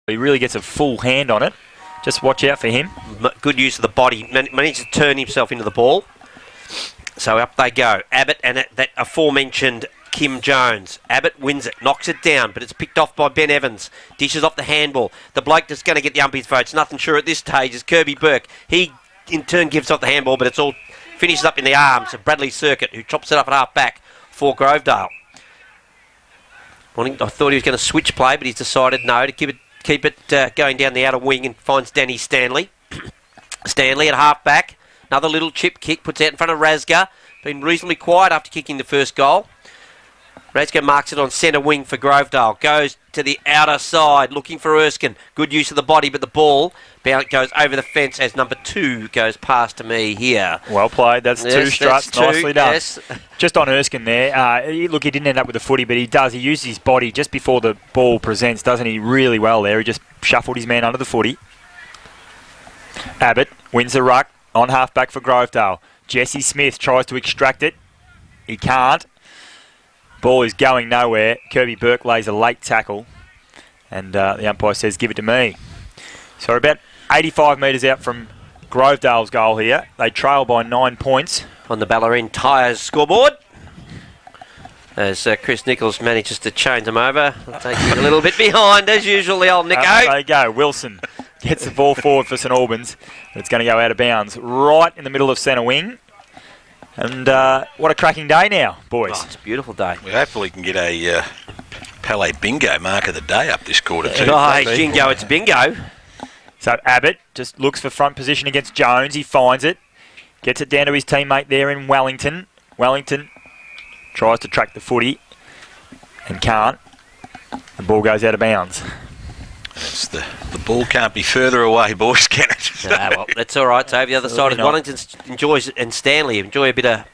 He really gets a full hand on it. Just watch out for him. Good use of the body. Managed to turn himself into the ball. So up they go. Abbott and that aforementioned Kim Jones. Abbott wins it, knocks it down, but it's picked off by Ben Evans. Dishes off the handball. The bloke that's going to get the umpire's votes, nothing sure at this stage, is Kirby Burke. He, in turn, gives off the handball, but it's all finishes up in the arms of Bradley Circuit, who chops it up at half back for Grovedale. I thought he was going to switch play, but he's decided no, to keep it going down the outer wing, and finds Danny Stanley. Stanley at half back. Another little chip kick, puts out in front of Razga. Been reasonably quiet after kicking the first goal. Razga marks it on centre wing for Grovedale. Goes to the outer side, looking for Erskine. Good use of the body, but the ball goes over the fence as number 2 goes past to me here. Well played. That's yes, 2 struts. Nicely done. Yes. Just on Erskine there. Look, he didn't end up with the footy, but he does. He uses his body just before the ball presents, doesn't he? Really well there. He just shuffled his man under the footy. Abbott wins the ruck on half-back for Grovedale. Jesse Smith tries to extract it. He can't. Ball is going nowhere. Kirby Burke lays a late tackle. And the umpire says, give it to me. So we're about 85 metres out from Grovedale's goal here. They trail by 9 points. On the Ballerine Tyres scoreboard. As Chris Nichols manages to change them over. Taking a little bit behind, as usual, the old Nico. There you go. Wilson gets the ball forward for St Albans. It's going to go out of bounds right in the middle of centre wing. And what a cracking day now, boys. Oh, it's a beautiful day. We hopefully can get a Palais Bingo mark of the day up this quarter too. Oh, it's Jingo, it's bingo. So Abbott just looks for front position against Jones. He finds it. Gets it down to his teammate there in Wellington. Wellington tries to track the footy and can't. The ball goes out of bounds. The ball can't be further away, boys, can it? Well, that's all right. So over the other side, Wellington enjoys, and Stanley enjoy a bit of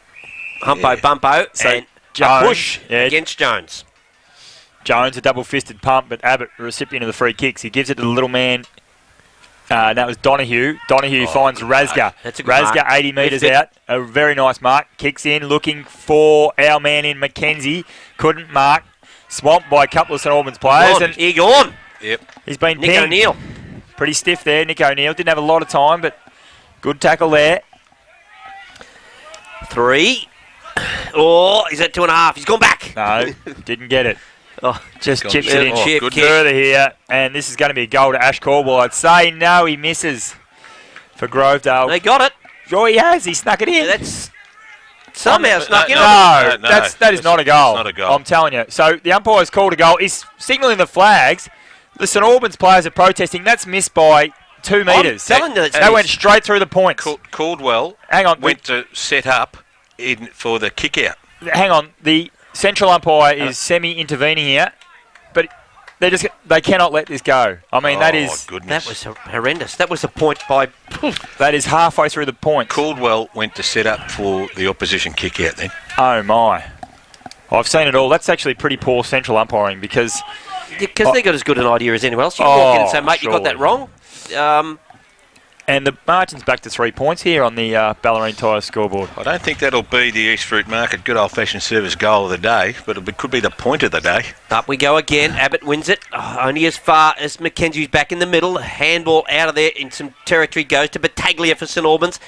humpo-bumpo, so and Jones, a push against Jones. Jones, a double-fisted pump, but Abbott, the recipient of the free kicks. He gives it to the little man. That was Donahue. Donahue finds Razga. That's a good Razga, mark. 80 metres out. A very nice mark. Kicks in, looking for our man in Mackenzie. Couldn't mark. Swamped by a couple of St Albans players. Egon. Yep. He's been Nick pinged. O'Neill. Pretty stiff there, Nick O'Neill. Didn't have a lot of time, but good tackle there. 3. Oh, he's at 2.5. He's gone back. No, didn't get it. Oh, just chips it in chip further here, and this is going to be a goal to Ash Caldwell. I'd say no, he misses for Grovedale. They got it. Oh, he has. He snuck it in. That's somehow snuck in. No, that is not a goal. It's not a goal. I'm telling you. So the umpire's called a goal. He's signalling the flags. The St Albans players are protesting. That's missed by 2 metres. I'm telling you, that went straight through the points. Caldwell Hang on. went to set up for the kick out. Hang on. The central umpire is semi-intervening here, but they cannot let this go. I mean, that was horrendous. That was a point by. That is halfway through the point. Caldwell went to set up for the opposition kick out then. Oh my! I've seen it all. That's actually pretty poor central umpiring because they got as good an idea as anyone else. You can walk in and say, mate, you got that wrong. And the margin's back to 3 points here on the Ballerine Tyres scoreboard. I don't think that'll be the East Fruit Market good old-fashioned service goal of the day, but it could be the point of the day. Up we go again. Abbott wins it. Only as far as Mackenzie's back in the middle. Handball out of there in some territory goes to Battaglia for St Albans.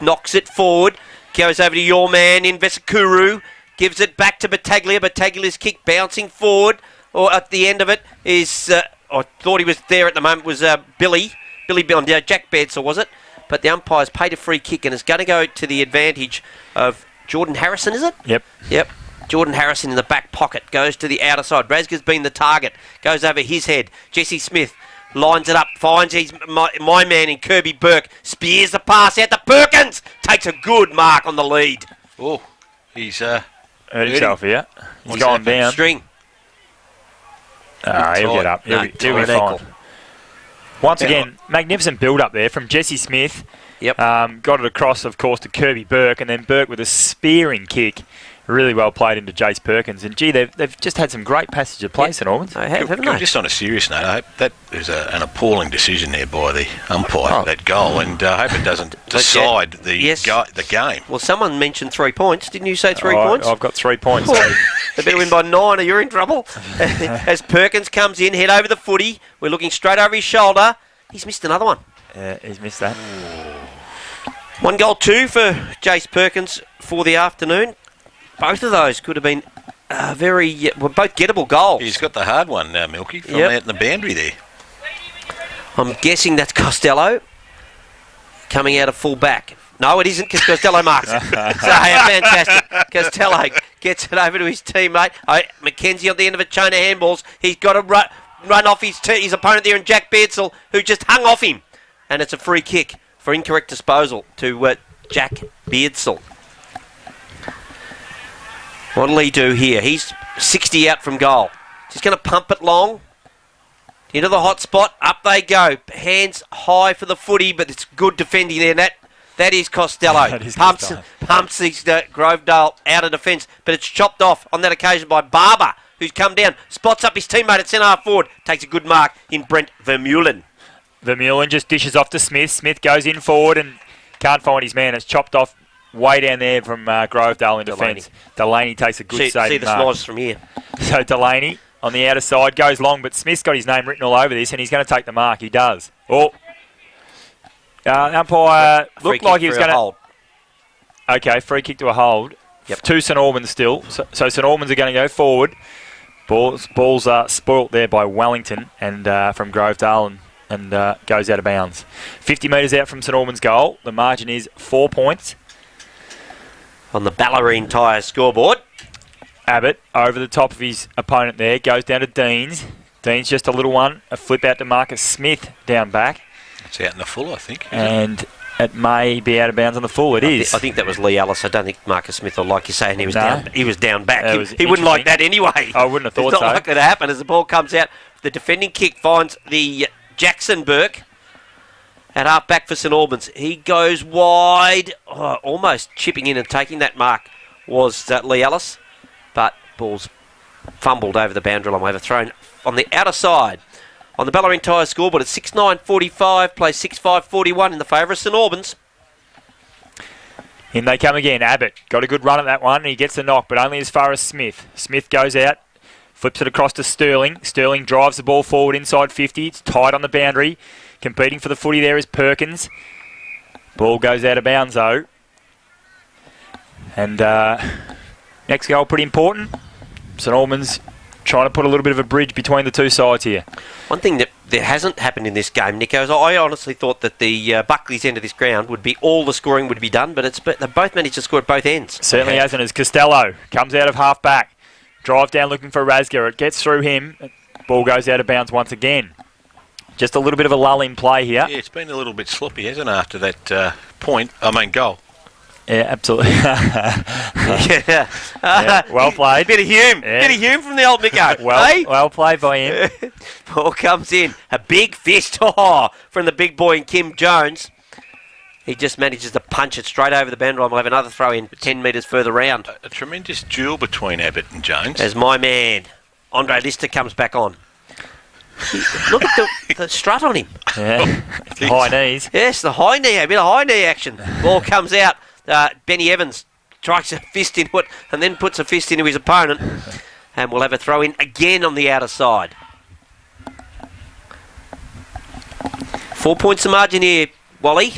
Knocks it forward. Goes over to your man in Vesikuru. Gives it back to Battaglia. Battaglia's kick bouncing forward. Or at the end of it is... I thought he was there at the moment was Billy Bond, Jack Bedsall, was it? But the umpire's paid a free kick and is going to go to the advantage of Jordan Harrison, is it? Yep. Jordan Harrison in the back pocket goes to the outer side. Razga's been the target. Goes over his head. Jesse Smith lines it up. Finds my man in Kirby Burke. Spears the pass out to Perkins. Takes a good mark on the lead. Oh, he's hurt himself here. He's gone down. String. He'll get up. He'll be fine. Once again, magnificent build-up there from Jesse Smith. Yep. Got it across, of course, to Kirby Burke, and then Burke with a spearing kick Really well played into Jace Perkins. And, gee, they've just had some great passage of play, St Albans. They have, haven't they? Just on a serious note, I hope that is an appalling decision there by the umpire, that goal, and I hope it doesn't decide the game. Well, someone mentioned 3 points. Didn't you say 3 points? I've got 3 points. They better win by 9 or you're in trouble. As Perkins comes in, head over the footy. We're looking straight over his shoulder. He's missed another one. He's missed that. 1 goal, 2 for Jace Perkins for the afternoon. Both of those could have been both gettable goals. He's got the hard one now, Milky, from out in the boundary there. I'm guessing that's Costello coming out of full back. No, it isn't, because Costello marks it. So, fantastic. Costello gets it over to his teammate. Mackenzie on the end of a chain of handballs. He's got to run off his opponent there, and Jack Beardsall, who just hung off him. And it's a free kick for incorrect disposal to Jack Beardsall. What'll he do here? He's 60 out from goal. He's going to pump it long. Into the hot spot. Up they go. Hands high for the footy, but it's good defending there. That is Costello. Pumps his Grovedale out of defence, but it's chopped off on that occasion by Barber, who's come down, spots up his teammate at centre-half forward, takes a good mark in Brent Vermeulen. Vermeulen just dishes off to Smith. Smith goes in forward and can't find his man. It's chopped off way down there from Grovedale in defence. Delaney takes a good save. See the slides from here. So Delaney on the outer side goes long, but Smith's got his name written all over this, and he's going to take the mark. He does. Umpire looked like he was going to hold. Okay, free kick to a hold. Yep. 2 St Albans still. So St Albans are going to go forward. Balls are spoilt there by Wellington and from Grovedale and goes out of bounds. 50 metres out from St Albans' goal. The margin is 4 points. On the Ballerine Tyre scoreboard. Abbott over the top of his opponent there. Goes down to Deans. Deans just a little one. A flip out to Marcus Smith down back. It's out in the full, I think. And it may be out of bounds on the full. It is. I think that was Lee Ellis. I don't think Marcus Smith, or like you say, and he was down back. He wouldn't like that anyway. I wouldn't have thought so. It's not likely to happen as the ball comes out. The defending kick finds the Jackson Burke at half back for St Albans. He goes wide, almost chipping in and taking that mark was Lee Ellis, but ball's fumbled over the boundary line. We have a thrown on the outer side. On the Ballerine Tyre scoreboard, it's 6-9-45, plays 6-5-41 in the favour of St Albans. In they come again. Abbott got a good run at that one. He gets the knock, but only as far as Smith. Smith goes out, flips it across to Sterling. Sterling drives the ball forward inside 50. It's tight on the boundary. Competing for the footy there is Perkins. Ball goes out of bounds though. And next goal pretty important. St Albans trying to put a little bit of a bridge between the two sides here. One thing that hasn't happened in this game, Nico, is I honestly thought that the Buckley's end of this ground would be all the scoring would be done, but they both managed to score at both ends. Certainly hasn't, as Costello comes out of half back. Drive down looking for Rasger. It gets through him. Ball goes out of bounds once again. Just a little bit of a lull in play here. Yeah, it's been a little bit sloppy, hasn't it, after that goal? Yeah, absolutely. Yeah. Well played. Bit of Hume from the old Nico. Well played by him. Ball comes in. A big fist from the big boy in Kim Jones. He just manages to punch it straight over the boundary line. We'll have another throw in 10 metres further round. A tremendous duel between Abbott and Jones. As my man, Andre Lister, comes back on. Look at the strut on him. Yeah, the high knees. Yes, the high knee, a bit of high knee action. Ball comes out. Benny Evans strikes a fist into it and then puts a fist into his opponent. And we'll have a throw in again on the outer side. 4 points the margin here, Wally.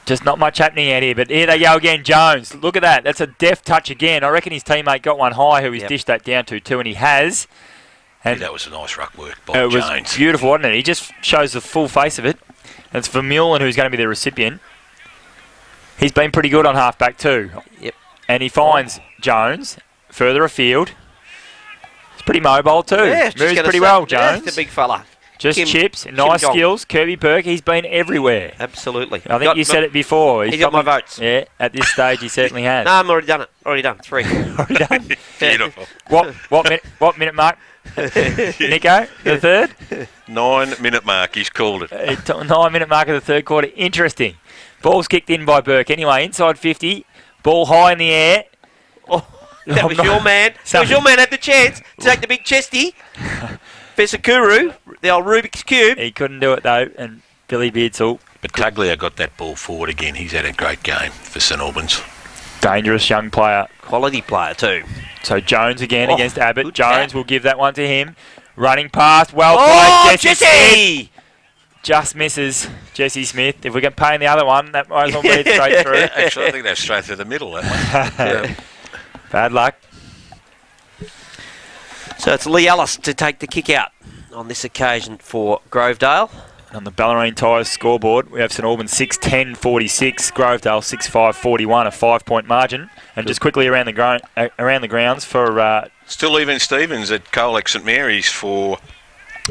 Just not much happening out here, but here they go again. Jones, look at that. That's a deft touch again. I reckon his teammate got one high who he's dished that down to too, and he has. And that was a nice ruck work by Jones. It was beautiful, wasn't it? He just shows the full face of it. And it's Vermeulen who's going to be the recipient. He's been pretty good on half-back too. Yep. And he finds Jones further afield. He's pretty mobile too. Yeah, moves pretty well, Jones. Yeah, the big fella. Just chips, nice skills. Kirby Burke, he's been everywhere. Absolutely. I think you said it before. He's got my votes. Yeah, at this stage he certainly has. No, I'm already done it. Already done. 3. Already done. Beautiful. What minute mark? Nico, the third? 9-minute mark, he's called it. 9-minute mark of the third quarter. Interesting. Ball's kicked in by Burke. Anyway, inside 50. Ball high in the air. Oh, that was your man. That was your man had the chance to take the big chesty. Vesakuru, the old Rubik's Cube. He couldn't do it, though, and Billy Beardsall. Battaglia got that ball forward again. He's had a great game for St Albans. Dangerous young player. Quality player, too. So Jones again against Abbott. Jones will give that one to him. Running past, well played, Jesse! Just misses Jesse Smith. If we can pay in the other one, that might as well be it straight through. Actually, I think that's straight through the middle, that one. Yeah. Bad luck. So it's Lee Ellis to take the kick out on this occasion for Grovedale. On the Ballerine Tyres scoreboard, we have St Albans 6-10-46, Grovedale 6-5-41, a 5-point margin. And just quickly around the grounds for... Still even Stevens at Colac St Mary's for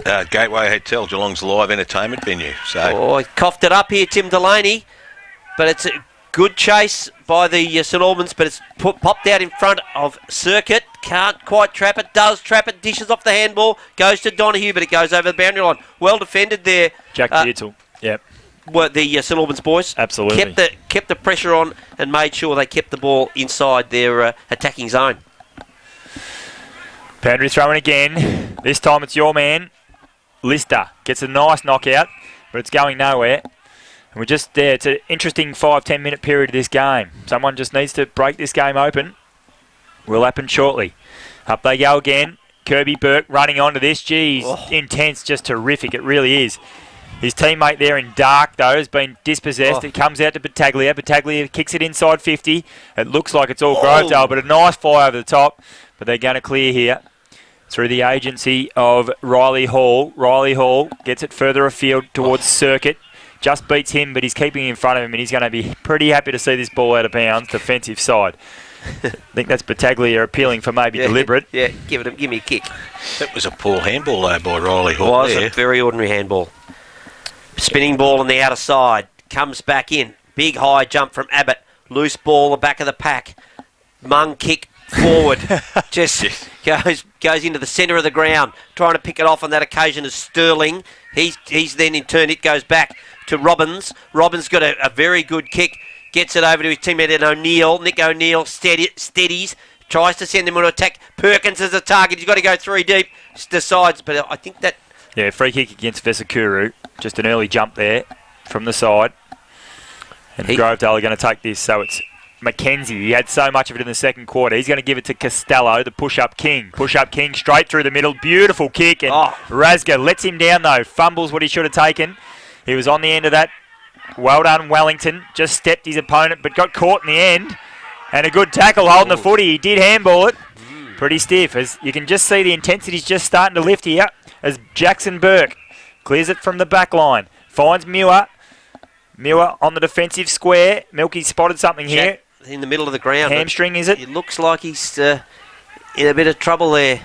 Gateway Hotel, Geelong's live entertainment venue. So he coughed it up here, Tim Delaney. But it's a good chase by the St Albans, but it's popped out in front of Circuit. Can't quite trap it, does trap it, dishes off the handball, goes to Donahue, but it goes over the boundary line. Well defended there. Jack Beardsall, yep. Well, the St Albans boys absolutely kept the pressure on and made sure they kept the ball inside their attacking zone. Boundary throwing again. This time it's your man, Lister. Gets a nice knockout, but it's going nowhere. And we're just there. It's an interesting 5-10 minute period of this game. Someone just needs to break this game open. Will happen shortly. Up they go again. Kirby Burke running onto this. Geez, intense, just terrific. It really is. His teammate there in dark, though, has been dispossessed. It comes out to Battaglia. Battaglia kicks it inside 50. It looks like it's all Grovedale, but a nice fly over the top. But they're going to clear here through the agency of Riley Hall. Riley Hall gets it further afield towards Circuit. Just beats him, but he's keeping in front of him, and he's going to be pretty happy to see this ball out of bounds, defensive side. I think that's Battaglia appealing for maybe deliberate. Yeah, give me a kick. That was a poor handball, though, by Riley Hall. It was a very ordinary handball. Spinning ball on the outer side. Comes back in. Big high jump from Abbott. Loose ball, the back of the pack. Mung kick forward. Just goes into the centre of the ground. Trying to pick it off on that occasion is Sterling. He's then in turn, it goes back to Robbins. Robbins got a very good kick. Gets it over to his teammate O'Neill. Nick O'Neill steadies. Tries to send them on attack. Perkins is a target. He's got to go 3 deep. Decides, but I think that... Yeah, free kick against Vesakuru. Just an early jump there from the side. And Grovedale are going to take this, so it's Mackenzie. He had so much of it in the second quarter. He's going to give it to Costello, the push-up king. Push-up king straight through the middle. Beautiful kick. And Razga lets him down, though. Fumbles what he should have taken. He was on the end of that. Well done, Wellington. Just stepped his opponent, but got caught in the end. And a good tackle holding the footy. He did handball it. Pretty stiff. As you can just see the intensity's just starting to lift here as Jackson Burke clears it from the back line. Finds Muir. Muir on the defensive square. Milky's spotted something here. In the middle of the ground. Hamstring, is it? It looks like he's in a bit of trouble there.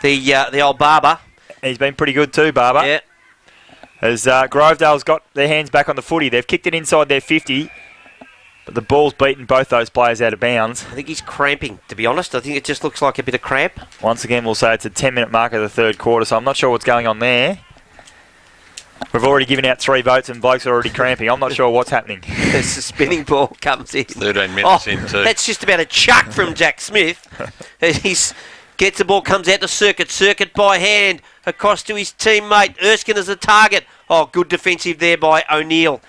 The old Barber. He's been pretty good too, Barber. Yeah. As Grovedale's got their hands back on the footy. They've kicked it inside their 50. But the ball's beaten both those players out of bounds. I think he's cramping, to be honest. I think it just looks like a bit of cramp. Once again, we'll say it's a 10-minute mark of the third quarter, so I'm not sure what's going on there. We've already given out 3 votes and blokes are already cramping. I'm not sure what's happening. The spinning ball comes in. 13 minutes in too. That's just about a chuck from Jack Smith. He gets the ball, comes out to Circuit. Circuit by hand across to his teammate. Erskine as a target. Good defensive there by O'Neill.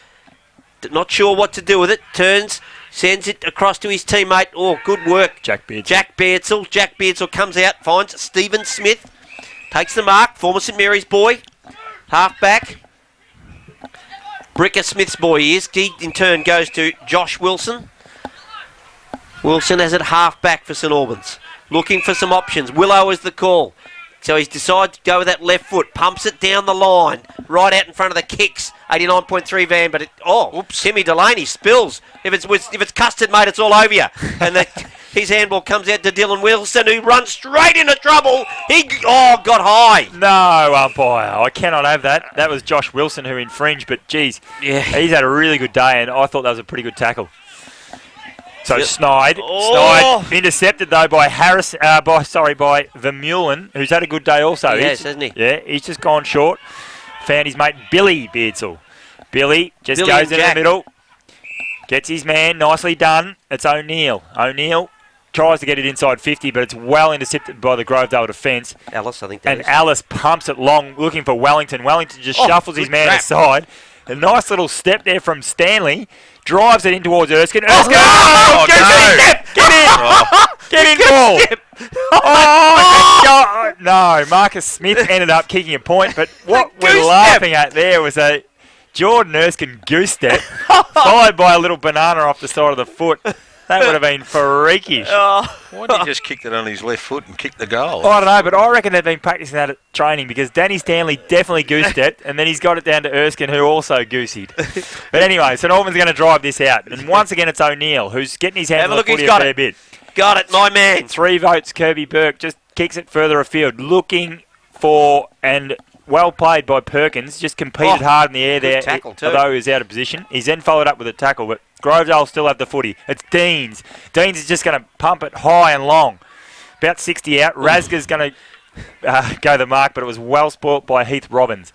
Not sure what to do with it. Turns, sends it across to his teammate. Good work. Jack Beardsall. Jack Beardsall comes out, finds Stephen Smith. Takes the mark. Former St Mary's boy. Half back. Bricker Smith's boy is. He in turn goes to Josh Wilson. Wilson has it half back for St Albans. Looking for some options. Willow is the call. So he's decided to go with that left foot. Pumps it down the line. Right out in front of the kicks. 89.3 van, but Timmy Delaney spills. If it's custard, mate, it's all over you. And his handball comes out to Dylan Wilson, who runs straight into trouble. He got high. No, umpire. I cannot have that. That was Josh Wilson who infringed, but geez, he's had a really good day, and I thought that was a pretty good tackle. So Snide intercepted though by by Vermeulen, who's had a good day also. Yes, hasn't he? Yeah, he's just gone short. Found his mate Billy Beardsall. Billy just goes in the middle. Gets his man, nicely done. It's O'Neill. O'Neill tries to get it inside 50, but it's well intercepted by the Grovedale defence. Alice, I think that and is. Alice pumps it long, looking for Wellington. Wellington just shuffles his man aside. A nice little step there from Stanley. Drives it in towards Erskine. Erskine! Oh, no! Get in, ball! Oh, no. Marcus Smith ended up kicking a point, but what we're laughing at there was a Jordan Erskine goose step, followed by a little banana off the side of the foot. That would have been freakish. Why did he just kick that on his left foot and kick the goal? I don't know, but I reckon they've been practicing that at training because Danny Stanley definitely goose-stepped, and then he's got it down to Erskine, who also gooseyed. But anyway, St. Albans going to drive this out. And once again, it's O'Neill, who's getting his hands on the footy a fair bit. Got it, my man. 3 votes, Kirby Burke just kicks it further afield, looking for, and well played by Perkins, just competed hard in the air there, although he was out of position. He's then followed up with a tackle, but Grovedale still have the footy. It's Deans. Deans is just going to pump it high and long. About 60 out. Razga's going to go the mark, but it was well spoilt by Heath Robbins.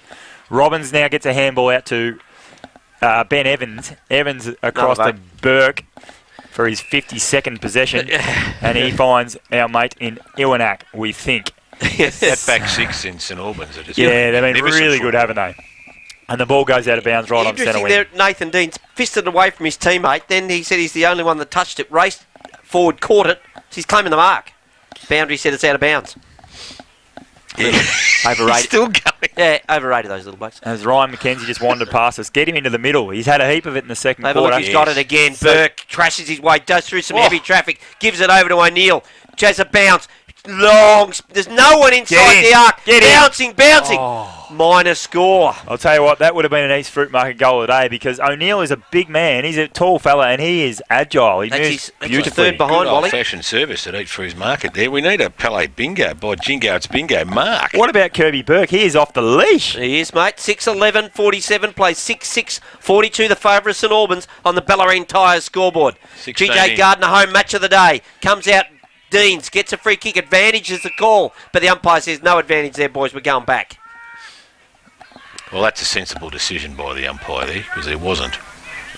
Robbins now gets a handball out to Ben Evans. Evans across to Burke for his 52nd possession, and he finds our mate in Iwanak, we think. That back 6 in St. Albans. Yeah, they've been really good, haven't they? And the ball goes out of bounds right on centre wing. Nathan Dean's fisted away from his teammate. Then he said he's the only one that touched it. Raced forward, caught it. So he's claiming the mark. Boundary said it's out of bounds. Yeah. Overrated. He's still going. Yeah, overrated those little blokes. As Ryan McKenzie just wandered past us. Get him into the middle. He's had a heap of it in the second quarter. Look, he's got it again. Burke trashes his way, does through some heavy traffic, gives it over to O'Neill. Chase a bounce. Long. There's no one inside the arc. Bouncing. Minor score. I'll tell you what, that would have been an East Fruit Market goal of the day because O'Neill is a big man. He's a tall fella and he is agile. He moves beautifully. Third behind, Good old-fashioned service at East Fruit Market there. We need a Pele bingo by Jingo. It's bingo mark. What about Kirby Burke? He is off the leash. He is, mate. 6'11", 47, plays 6'6", 42, the favourite of St. Albans on the Bellarine Tyres scoreboard. GJ Gardner home match of the day. Comes out. Deans gets a free kick. Advantage is the call, but the umpire says no advantage there, boys. We're going back. Well, that's a sensible decision by the umpire there because there wasn't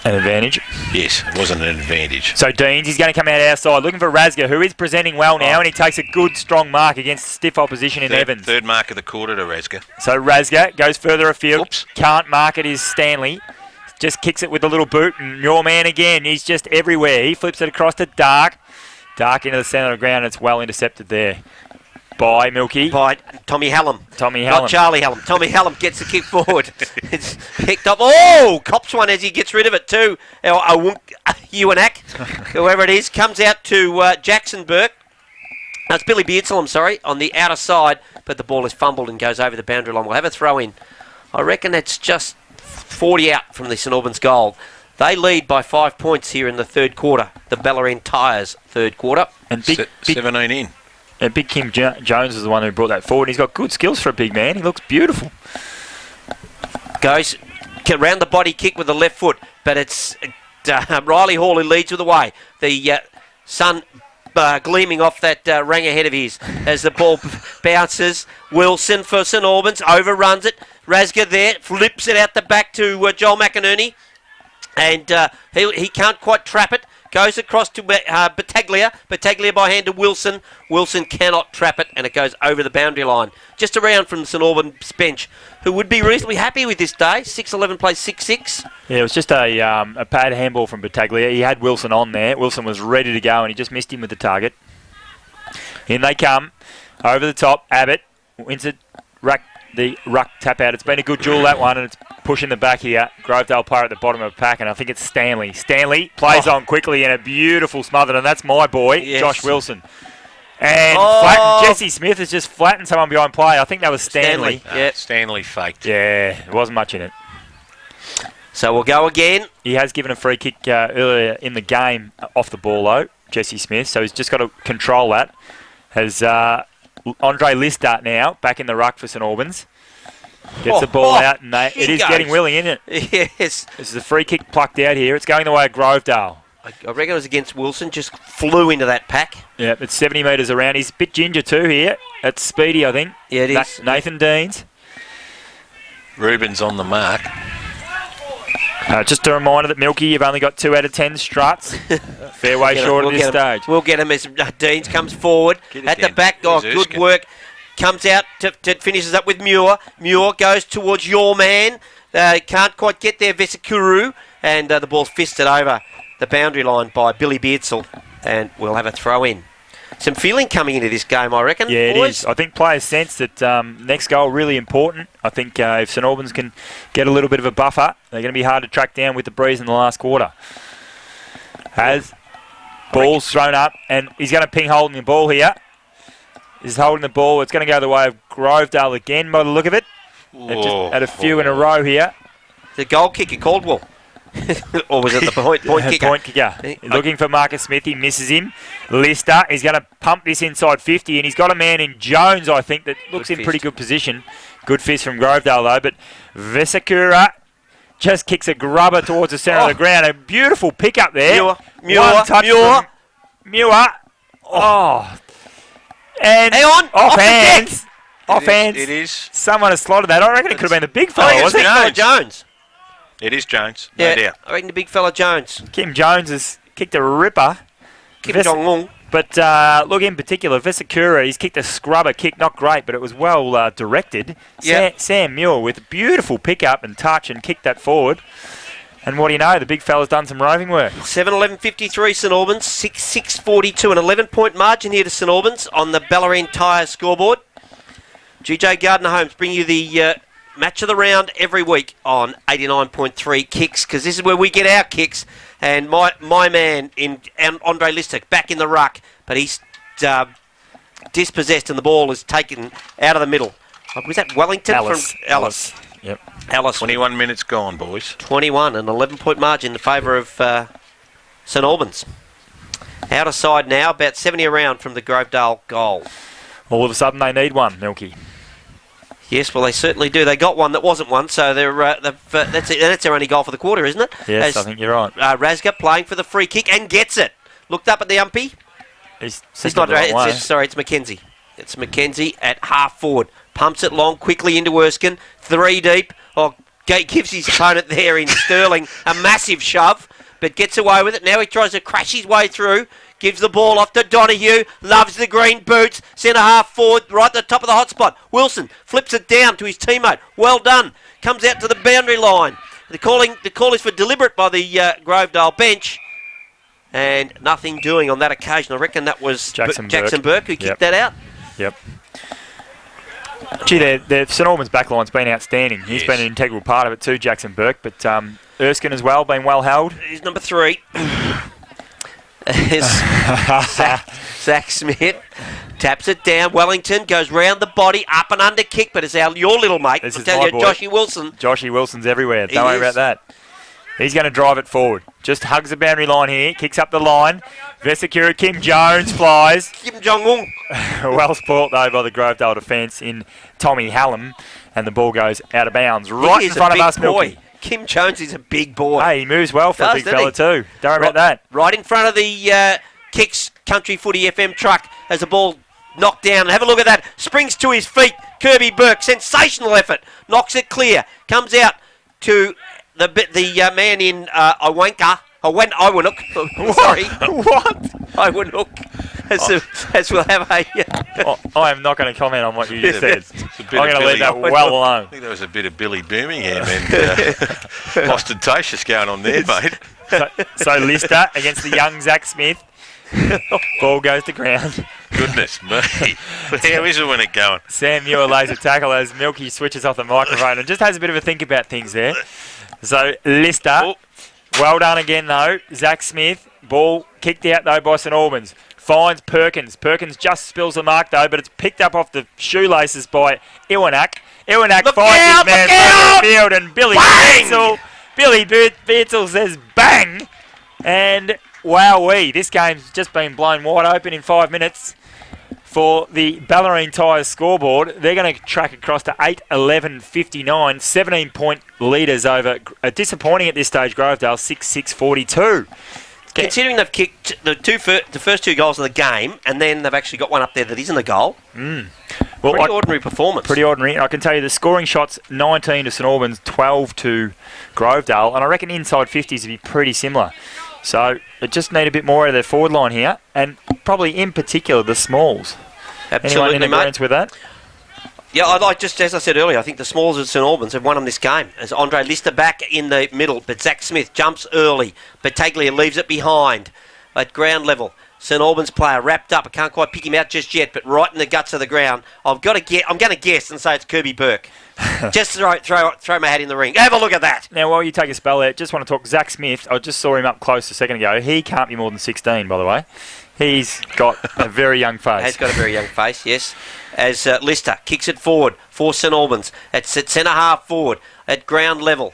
an advantage. Yes, it wasn't an advantage. So Deans, he's going to come out outside looking for Razga, who is presenting well now, and he takes a good, strong mark against stiff opposition in Evans. Third mark of the quarter to Razga. So Razga goes further afield. Oops. Can't mark it is Stanley. Just kicks it with the little boot, and your man again. He's just everywhere. He flips it across to Dark. Dark into the centre of the ground. It's well intercepted there by Milky. By Tommy Hallam. Not Charlie Hallam. Tommy Hallam gets the kick forward. It's kicked up. Oh! Cops one as he gets rid of it too. Ewanak, whoever it is, comes out to Jackson Burke. That's Billy Beardsall, on the outer side. But the ball is fumbled and goes over the boundary line. We'll have a throw in. I reckon it's just 40 out from the St. Albans goal. They lead by 5 points here in the third quarter. The Bellarine Tyres third quarter. And 17 in. And Big Kim Jones is the one who brought that forward. He's got good skills for a big man. He looks beautiful. Goes around the body kick with the left foot, but it's Riley Hall who leads with the way. The sun gleaming off that ring ahead of his as the ball bounces. Wilson for St. Albans overruns it. Razga there flips it out the back to Joel McInerney. And he can't quite trap it. Goes across to Battaglia. Battaglia by hand to Wilson. Wilson cannot trap it, and it goes over the boundary line. Just around from the St. Albans bench, who would be reasonably happy with this day. 6'11", plays 6'6". Yeah, it was just a pad handball from Battaglia. He had Wilson on there. Wilson was ready to go, and he just missed him with the target. In they come. Over the top, Abbott wins it. The ruck tap out. It's been a good duel, that one, and it's pushing the back here. Grovedale player at the bottom of the pack, and I think it's Stanley. Stanley plays on quickly in a beautiful smother, and that's my boy, Josh Wilson. And Jesse Smith has just flattened someone behind play. I think that was Stanley. Stanley faked. Yeah, there wasn't much in it. So we'll go again. He has given a free kick earlier in the game off the ball, though, Jesse Smith, so he's just got to control that. Has Andre Lister now back in the ruck for St. Albans. Gets the ball out, and it is getting willing, isn't it? Yes. This is a free kick plucked out here. It's going the way of Grovedale. I reckon it was against Wilson. Just flew into that pack. Yeah, it's 70 metres around. He's a bit ginger too here. It's speedy, I think. Yeah, it is. Nathan Deans. Rubens on the mark. Just a reminder that Milky, you've only got 2 out of 10 struts. Fairway short at this stage. We'll get him as Deans comes forward. At the back, good work. Comes out, finishes up with Muir. Muir goes towards your man. Can't quite get there, Vesikuru. And the ball's fisted over the boundary line by Billy Beardsall. And we'll have a throw in. Some feeling coming into this game, I reckon. Yeah, boys. it is. I think players sense that next goal really important. I think if St Albans can get a little bit of a buffer, they're going to be hard to track down with the breeze in the last quarter. As ball's thrown up, and he's going to ping holding the ball here. He's holding the ball. It's going to go the way of Grovedale again by the look of it. They've just had a few in a row here. The goal kicker, Caldwell. Or was it the point kicker? Point kicker. Looking for Marcus Smith. He misses him. Lister is going to pump this inside 50, and he's got a man in Jones, I think, that looks in pretty good position. Good fist from Grovedale, though. But Vesikura just kicks a grubber towards the centre of the ground. A beautiful pick up there. Muir. Oh. And hang on. Off hands. Off hands. It is. Someone has slotted that. I reckon it could have been the big fella, wasn't it? Jones. It is Jones, no doubt. I reckon the big fella Jones. Kim Jones has kicked a ripper. Kim Jong-un. But look, in particular, Vesikura, he's kicked a scrubber kick, not great, but it was well directed. Yep. Sam Muir with a beautiful pick-up and touch and kicked that forward. And what do you know, the big fella's done some roving work. 7-11-53 St Albans, 6-6-42, an 11-point margin here to St Albans on the Ballerine Tyres scoreboard. GJ Gardner Homes bring you the match of the round every week on 89.3 Kicks, because this is where we get our kicks. And my man in Andre Lister back in the ruck, but he's dispossessed and the ball is taken out of the middle. Was that Wellington? Alice. Yep. Alice. 21 minutes gone, boys. 21, an 11-point margin in favour of St Albans. Out of side now, about 70 around from the Grovedale goal. All of a sudden they need one, Milky. Yes, well, they certainly do. They got one that wasn't one, so that's their only goal for the quarter, isn't it? Yes, I think you're right. Razga playing for the free kick and gets it. Looked up at the umpy. It's not right. Sorry, it's Mackenzie. It's Mackenzie at half forward. Pumps it long, quickly into Erskine. 3 deep. Gives his opponent there in Sterling a massive shove, but gets away with it. Now he tries to crash his way through. Gives the ball off to Donahue. Loves the green boots. Centre half forward, right at the top of the hot spot. Wilson flips it down to his teammate. Well done. Comes out to the boundary line. The call is for deliberate by the Grovedale bench. And nothing doing on that occasion. I reckon that was Jackson Burke who kicked that out. Yep. Gee, the St Albans backline's been outstanding. He's been an integral part of it too, Jackson Burke. But Erskine as well, been well held. He's number 3. Zach Smith taps it down. Wellington goes round the body, up and under kick, but it's your little mate. This I'll tell you, Joshy Wilson. Joshy Wilson's everywhere. Don't worry about that. He's going to drive it forward. Just hugs the boundary line here, kicks up the line. Vesikura, Kim Jones flies. Kim Jong-un. Well spoilt though by the Grovedale defence in Tommy Hallam, and the ball goes out of bounds right in front of us, Milky. Kim Jones is a big boy. Hey, he moves well for a big fella too. Don't worry about that. Right in front of the Kicks Country Footy FM truck as the ball knocked down. Have a look at that. Springs to his feet. Kirby Burke, sensational effort. Knocks it clear. Comes out to the man in Iwanka. Iwanuk. Sorry. What? Iwanuk. As we'll have a... I am not going to comment on what you just said. I'm going to leave that well alone. I think there was a bit of Billy Birmingham and ostentatious going on there, mate. So Lister against the young Zach Smith. Ball goes to ground. Goodness me. How is it when it's going? Sam Muir lays a tackle as Milky switches off the microphone and just has a bit of a think about things there. So Lister, well done again though. Zach Smith, ball kicked out though by St Albans. Finds Perkins. Perkins just spills the mark though, but it's picked up off the shoelaces by Iwanak. Iwanak finds his man from the field and Billy Beardsall says bang! And wowee, this game's just been blown wide open in 5 minutes for the Ballerine Tyres scoreboard. They're going to track across to 8-11-59, 17-point leaders over, disappointing at this stage, Grovedale, 6-6-42. Considering they've kicked the first 2 goals of the game, and then they've actually got one up there that isn't a goal. Well, pretty ordinary performance. Pretty ordinary. I can tell you the scoring shots, 19 to St Albans, 12 to Grovedale, and I reckon inside 50s would be pretty similar. So they just need a bit more out of their forward line here, and probably in particular the smalls. Absolutely, Anyone in agreement with that? Yeah, I'd like, just as I said earlier, I think the smalls of St Albans have won them this game. As Andre Lister back in the middle, but Zach Smith jumps early. Battaglia leaves it behind at ground level. St Albans player wrapped up. I can't quite pick him out just yet, but right in the guts of the ground. I'm going to guess and say it's Kirby Burke. Just throw my hat in the ring. Have a look at that. Now, while you take a spell there, just want to talk Zach Smith. I just saw him up close a second ago. He can't be more than 16, by the way. He's got a very young face. He's got a very young face, yes. As Lister kicks it forward for St Albans. It's at centre half forward at ground level.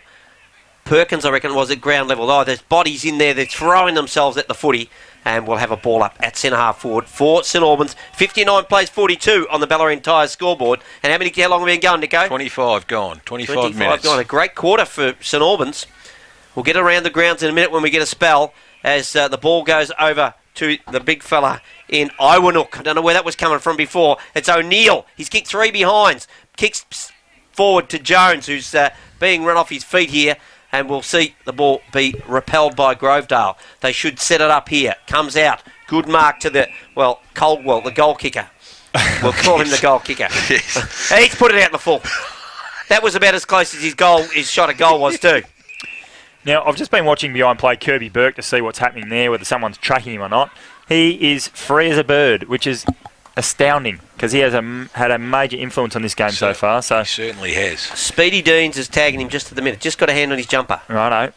Perkins, I reckon, was at ground level. Oh, there's bodies in there. They're throwing themselves at the footy. And we'll have a ball up at centre half forward for St Albans. 59 plays 42 on the Ballarat Tyres scoreboard. And how long have we been going, Nico? 25 gone. 25 minutes. Gone. A great quarter for St Albans. We'll get around the grounds in a minute when we get a spell as the ball goes over to the big fella in Iwanook. I don't know where that was coming from before. It's O'Neill. He's kicked 3 behinds. Kicks forward to Jones, who's being run off his feet here. And we'll see the ball be repelled by Grovedale. They should set it up here. Comes out. Good mark to Caldwell, the goal kicker. We'll call him the goal kicker. Yes. He's put it out in the full. That was about as close as his shot at goal was too. Now, I've just been watching behind play Kirby Burke to see what's happening there, whether someone's tracking him or not. He is free as a bird, which is astounding because he has had a major influence on this game so far. So he certainly has. Speedy Deans is tagging him just at the minute. Just got a hand on his jumper. Righto.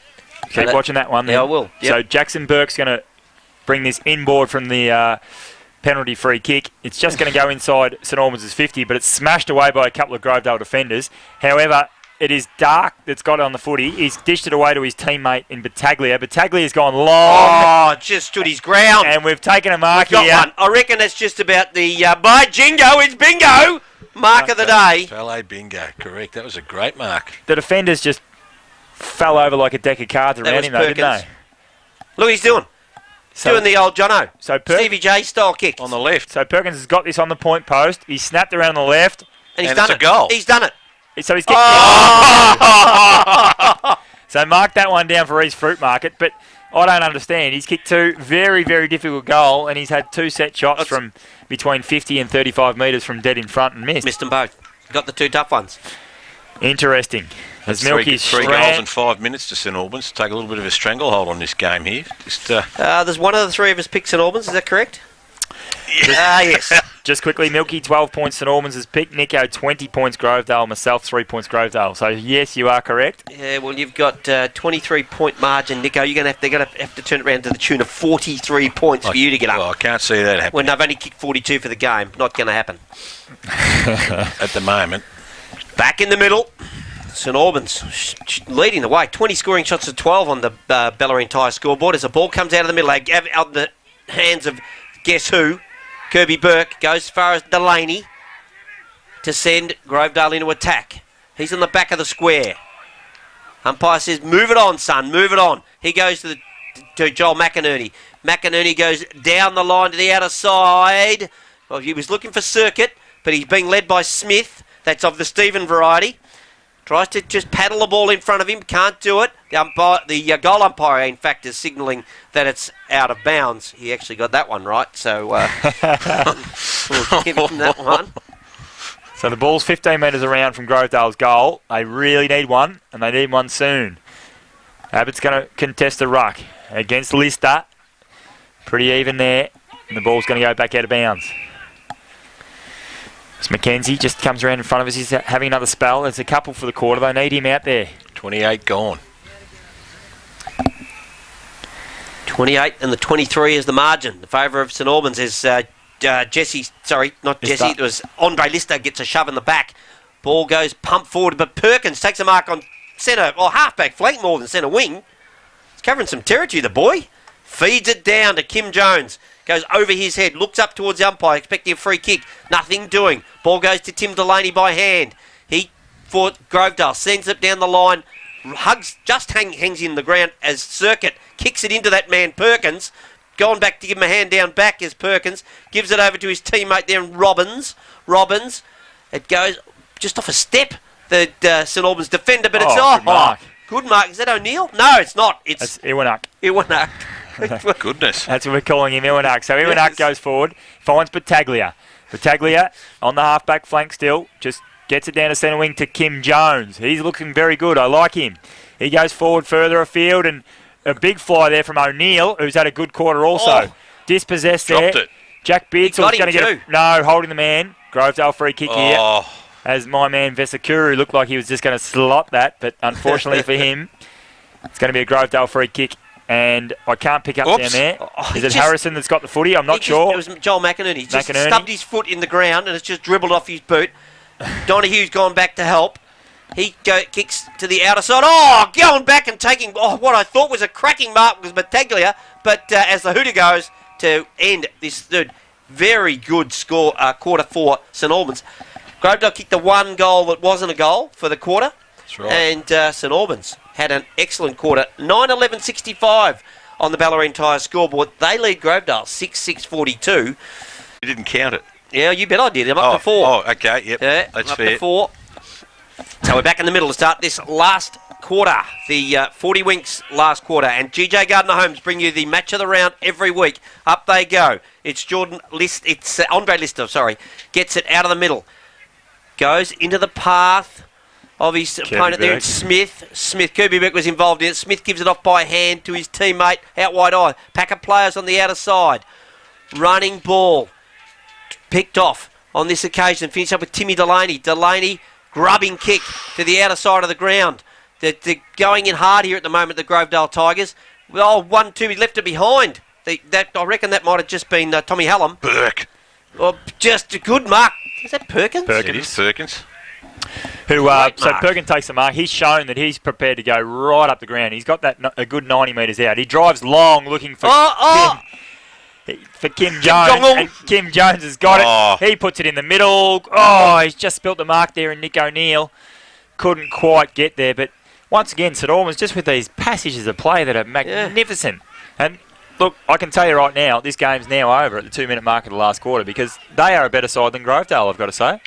Keep watching that one then. Yeah, I will. Yep. So Jackson Burke's going to bring this inboard from the penalty free kick. It's just going to go inside St Albans' 50, but it's smashed away by a couple of Grovedale defenders. However, it is Dark that's got it on the footy. He's dished it away to his teammate in Battaglia. Battaglia's gone long. Oh, just stood his ground. And we've taken a mark here. One. I reckon that's just about the, by Jingo, it's bingo! Mark of the day. Valet bingo, correct. That was a great mark. The defenders just fell over like a deck of cards around him, though, didn't they? Look what he's doing. Doing the old Jono. So Stevie J style kick. On the left. So Perkins has got this on the point post. He's snapped around on the left. And he's done it. Goal. He's done it. So he's kicked. So mark that one down for East Fruit Market. But I don't understand. He's kicked 2 very, very difficult goal, and he's had 2 set shots from between 50 and 35 metres from dead in front and missed. Missed them both. Got the 2 tough ones. Interesting. That's three goals in 5 minutes to St Albans. Take a little bit of a stranglehold on this game here. There's one of the 3 of us picked St Albans. Is that correct? Yes. Just quickly, Milky, 12 points St Albans has picked. Nico, 20 points Grovedale. Myself, 3 points Grovedale. So, yes, you are correct. Yeah, well, you've got 23-point margin, Nico. They're going to have to turn it around to the tune of 43 points for you to get up. Well, I can't see that happening. When they've only kicked 42 for the game. Not going to happen. At the moment. Back in the middle. St Albans leading the way. 20 scoring shots to 12 on the Ballarat Tyres scoreboard as the ball comes out of the middle. Out of the hands of guess who? Kirby Burke goes as far as Delaney to send Grovedale into attack. He's on the back of the square. Umpire says, move it on, son, move it on. He goes to Joel McInerney. McInerney goes down the line to the outer side. Well, he was looking for Circuit, but he's being led by Smith. That's of the Stephen variety. Tries to just paddle the ball in front of him. Can't do it. The goal umpire, in fact, is signalling that it's out of bounds. He actually got that one right, so we'll give him that one. So the ball's 15 metres around from Grovedale's goal. They really need one, and they need one soon. Abbott's going to contest the ruck against Lister. Pretty even there. And the ball's going to go back out of bounds. It's Mackenzie just comes around in front of us. He's having another spell. There's a couple for the quarter. They need him out there. 28 gone. 28 and the 23 is the margin. The favour of St Albans is Jesse. Sorry, not Jesse. It was Andre Lister gets a shove in the back. Ball goes pumped forward, but Perkins takes a mark on centre or halfback flank more than centre wing. He's covering some territory, the boy. Feeds it down to Kim Jones. Goes over his head, looks up towards the umpire, expecting a free kick. Nothing doing. Ball goes to Tim Delaney by hand. He fought Grovedale, sends it down the line, hangs in the ground as Circuit kicks it into that man Perkins. Going back to give him a hand down back is Perkins. Gives it over to his teammate there, Robbins. It goes just off a step, the St Albans defender, but it's good mark. Good mark. Is that O'Neill? No, it's not. It's Iwanak. Goodness. That's what we're calling him, Iwanak. So Iwanak goes forward, finds Battaglia. Battaglia on the half-back flank still, just gets it down to centre wing to Kim Jones. He's looking very good. I like him. He goes forward further afield, and a big fly there from O'Neill, who's had a good quarter also. Dispossessed there. Dropped it. Jack Beardsley's going to get holding the man. Grovedale free kick here. As my man Vesakuru looked like he was just going to slot that, but unfortunately for him, it's going to be a Grovedale free kick. And I can't pick up down there. Is it Harrison that's got the footy? I'm not sure. It was Joel McInerney. He just stubbed his foot in the ground and it's just dribbled off his boot. Donohue's gone back to help. He kicks to the outer side. Going back and taking what I thought was a cracking mark was Battaglia. But as the hooter goes to end this third, very good score quarter for St Albans. Grovedale kicked the one goal that wasn't a goal for the quarter. That's right. And St Albans had an excellent quarter. 9-11-65 on the Ballerine Tyre scoreboard. They lead Grovedale 6-6-42. You didn't count it. Yeah, you bet I did. I'm up to 4. Oh, okay. Yep. Yeah, that's up fair. to 4. So we're back in the middle to start this last quarter, the 40 Winks last quarter. And GJ Gardner-Holmes bring you the match of the round every week. Up they go. It's Andre Lister, gets it out of the middle. Goes into the path of his opponent there. It's Smith. Kirby Beck was involved in it. Smith gives it off by hand to his teammate out wide eye. Pack of players on the outer side. Running ball. Picked off on this occasion. Finish up with Timmy Delaney. Delaney grubbing kick to the outer side of the ground. They're going in hard here at the moment, the Grovedale Tigers. 1-2, he left it behind. I reckon that might have just been Tommy Hallam. Burke. Just a good mark. Is that Perkins? It is Perkins. Perkins takes the mark. He's shown that he's prepared to go right up the ground. He's got that a good 90 metres out. He drives long looking for Kim Jones. And Kim Jones has got it. He puts it in the middle. He's just spilt the mark there, and Nick O'Neill couldn't quite get there. But once again, St Albans just with these passages of play that are magnificent. And look, I can tell you right now, this game's now over at the 2-minute mark of the last quarter because they are a better side than Grovedale, I've got to say.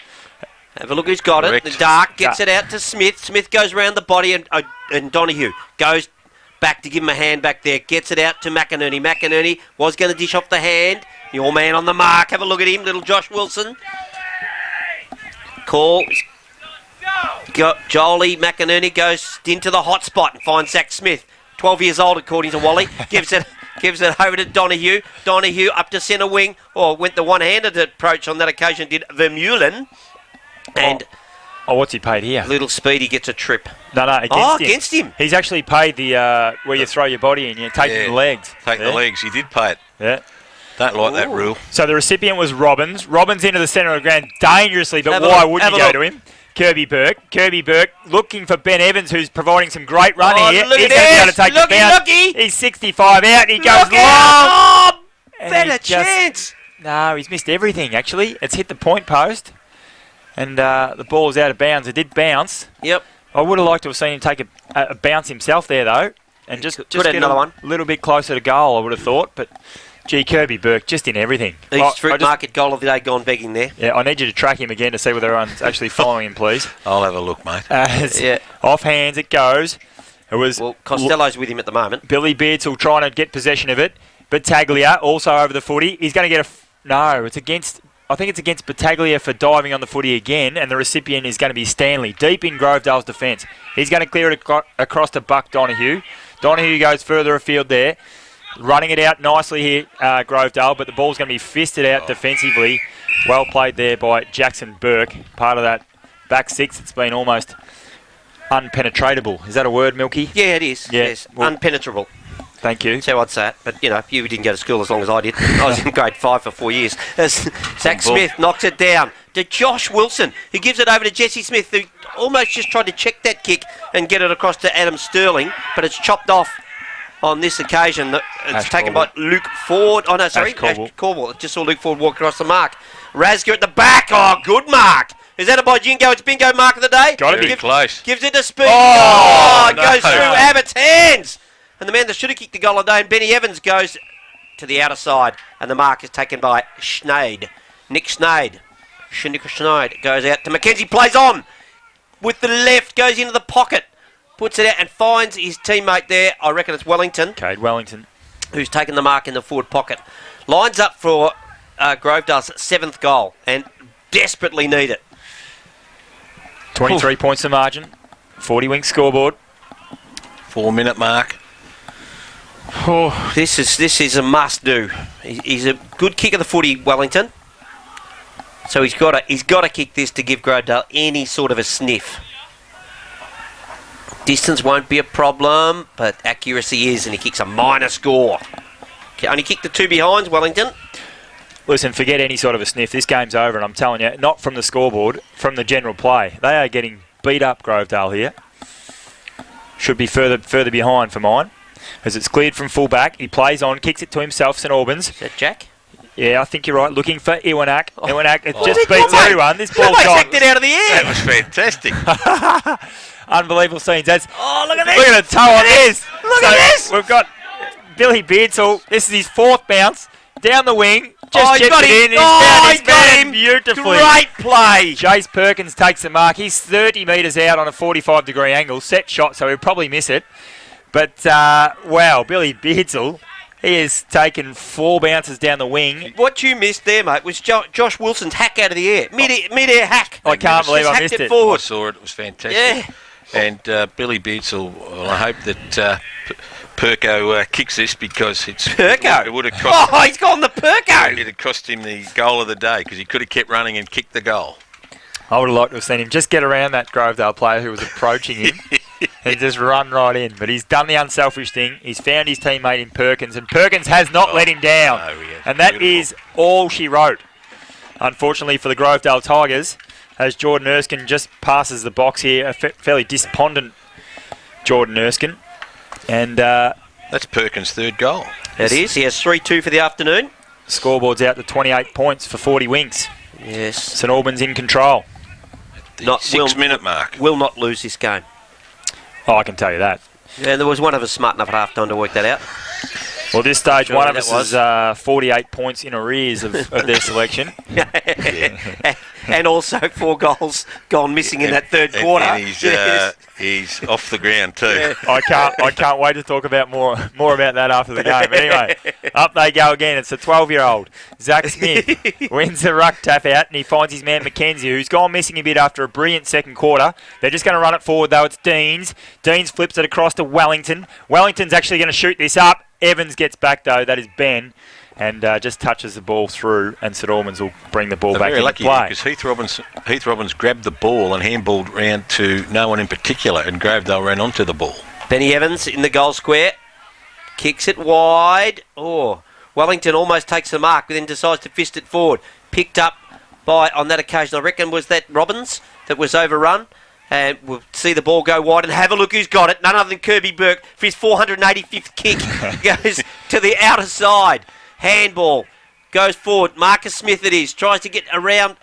Have a look who's got it. The Dark gets it out to Smith. Smith goes round the body and Donohue goes back to give him a hand back there. Gets it out to McInerney. McInerney was going to dish off the hand. Your man on the mark. Have a look at him, little Josh Wilson. Call. Jolie McInerney goes into the hot spot and finds Zach Smith. 12 years old according to Wally. Gives it over to Donohue. Donohue up to centre wing. Went the one-handed approach on that occasion, did Vermeulen. And what's he paid here? Little Speedy gets a trip. No, against him. Against him. He's actually paid the where you throw your body in, you take the legs. Take the legs. He did pay it. Yeah. Don't like that rule. So the recipient was Robbins. Robbins into the centre of the ground dangerously, but why wouldn't you go to him? Kirby Burke looking for Ben Evans, who's providing some great running here. He's going to be able to take the bounce. He's 65 out. He goes long. Better chance. No, he's missed everything, actually. It's hit the point post. And the ball's out of bounds. It did bounce. Yep. I would have liked to have seen him take a bounce himself there, though. And just get another one. A little bit closer to goal, I would have thought. But, Kirby Burke, just in everything. Each fruit market goal of the day gone begging there. Yeah, I need you to track him again to see whether everyone's actually following him, please. I'll have a look, mate. Off hands it goes. Costello's with him at the moment. Billy Beardsall trying to get possession of it. Battaglia also over the footy. He's going to get I think it's against Battaglia for diving on the footy again, and the recipient is going to be Stanley, deep in Grovedale's defence. He's going to clear it across to Buck Donohue. Donohue goes further afield there, running it out nicely here, Grovedale, but the ball's going to be fisted out defensively. Well played there by Jackson Burke, part of that back six. It's been almost unpenetratable. Is that a word, Milky? Yeah, it is. Yeah. Yes, unpenetrable. Thank you. That's how I'd say it. But, you didn't go to school as long as I did. I was in grade 5 for 4 years. Zach Smith knocks it down to Josh Wilson, who gives it over to Jesse Smith, who almost just tried to check that kick and get it across to Adam Sterling, but it's chopped off on this occasion. It's taken by Luke Ford. Oh, no, sorry. Ash Corwell. Just saw Luke Ford walk across the mark. Razga at the back. Oh, good mark. Is that a by Jingo? It's bingo mark of the day. Got to be close. Gives it to Speed. It goes through Abbott's hands. And the man that should have kicked the goal of the day, and Benny Evans, goes to the outer side. And the mark is taken by Schneid. Nick Schneid. Schneid goes out to Mackenzie, plays on with the left, goes into the pocket, puts it out and finds his teammate there. I reckon it's Wellington. Cade Wellington. Who's taken the mark in the forward pocket. Lines up for Grovedale's 7th goal and desperately need it. 23 points of margin. 40 wing scoreboard. 4-minute mark. Oh, this is a must-do. He's a good kick of the footy, Wellington. So he's got to kick this to give Grovedale any sort of a sniff. Distance won't be a problem, but accuracy is, and he kicks a minor score. Only kicked the 2 behinds, Wellington. Listen, forget any sort of a sniff. This game's over, and I'm telling you, not from the scoreboard, from the general play. They are getting beat up, Grovedale here. Should be further behind for mine. As it's cleared from full back, he plays on, kicks it to himself, St. Albans. Is that Jack? Yeah, I think you're right. Looking for Iwanak. Oh. Iwanak, it just beats everyone. This ball's Somebody gone. kicked it out of the air. That was fantastic. Unbelievable scenes. Look at this. Look at the toe on this. Look at this. We've got Billy Beardsall. This is his 4th bounce. Down the wing. Just he's chipped got it him. in. He's got found him. beautifully. Great play. Jace Perkins takes the mark. He's 30 metres out on a 45-degree angle. Set shot, so he'll probably miss it. But, wow, Billy Beardsall, he has taken 4 bounces down the wing. What you missed there, mate, was Josh Wilson's hack out of the air. Mid-air hack. I can't believe I missed it. I Forward. saw it. It was fantastic. Yeah. And Billy Beardsall, well, I hope that Perko kicks this because Perko? it would have cost. Oh, he's gone the Perko. It had cost him the goal of the day because he could have kept running and kicked the goal. I would have liked to have seen him just get around that Grovedale player who was approaching him and just run right in. But he's done the unselfish thing. He's found his teammate in Perkins, and Perkins has not let him down. No, yeah, and that beautiful. is all she wrote. Unfortunately for the Grovedale Tigers, as Jordan Erskine just passes the box here, a fairly despondent Jordan Erskine. And that's Perkins' 3rd goal. It is. He has 3-2 for the afternoon. Scoreboard's out to 28 points for 40 wings. Yes. St. Albans in control. The Not 6-minute mark. Will not lose this game. Oh, I can tell you that. Yeah, there was one of us smart enough at half-time to work that out. Well, at this stage, Sure one of that us is 48 points in arrears of their selection. And also 4 goals gone missing in that 3rd quarter. And he's off the ground too. Yeah. I can't wait to talk about more about that after the game. Anyway, up they go again. It's a 12-year-old. Zach Smith wins the ruck tap out, and he finds his man Mackenzie, who's gone missing a bit after a brilliant second quarter. They're just going to run it forward, though. It's Deans. Deans flips it across to Wellington. Wellington's actually going to shoot this up. Evans gets back, though. That is Ben. And just touches the ball through, and St. Albans will bring the ball back very into lucky play. because Heath Robbins grabbed the ball and handballed round to no one in particular, and Grovedale ran onto the ball. Benny Evans in the goal square. Kicks it wide. Oh, Wellington almost takes the mark, but then decides to fist it forward. Picked up by, on that occasion, I reckon, was that Robbins that was overrun. And we'll see the ball go wide and have a look who's got it. None other than Kirby Burke for his 485th kick. Goes to the outer side. Handball. Goes forward. Marcus Smith it is. Tries to get around.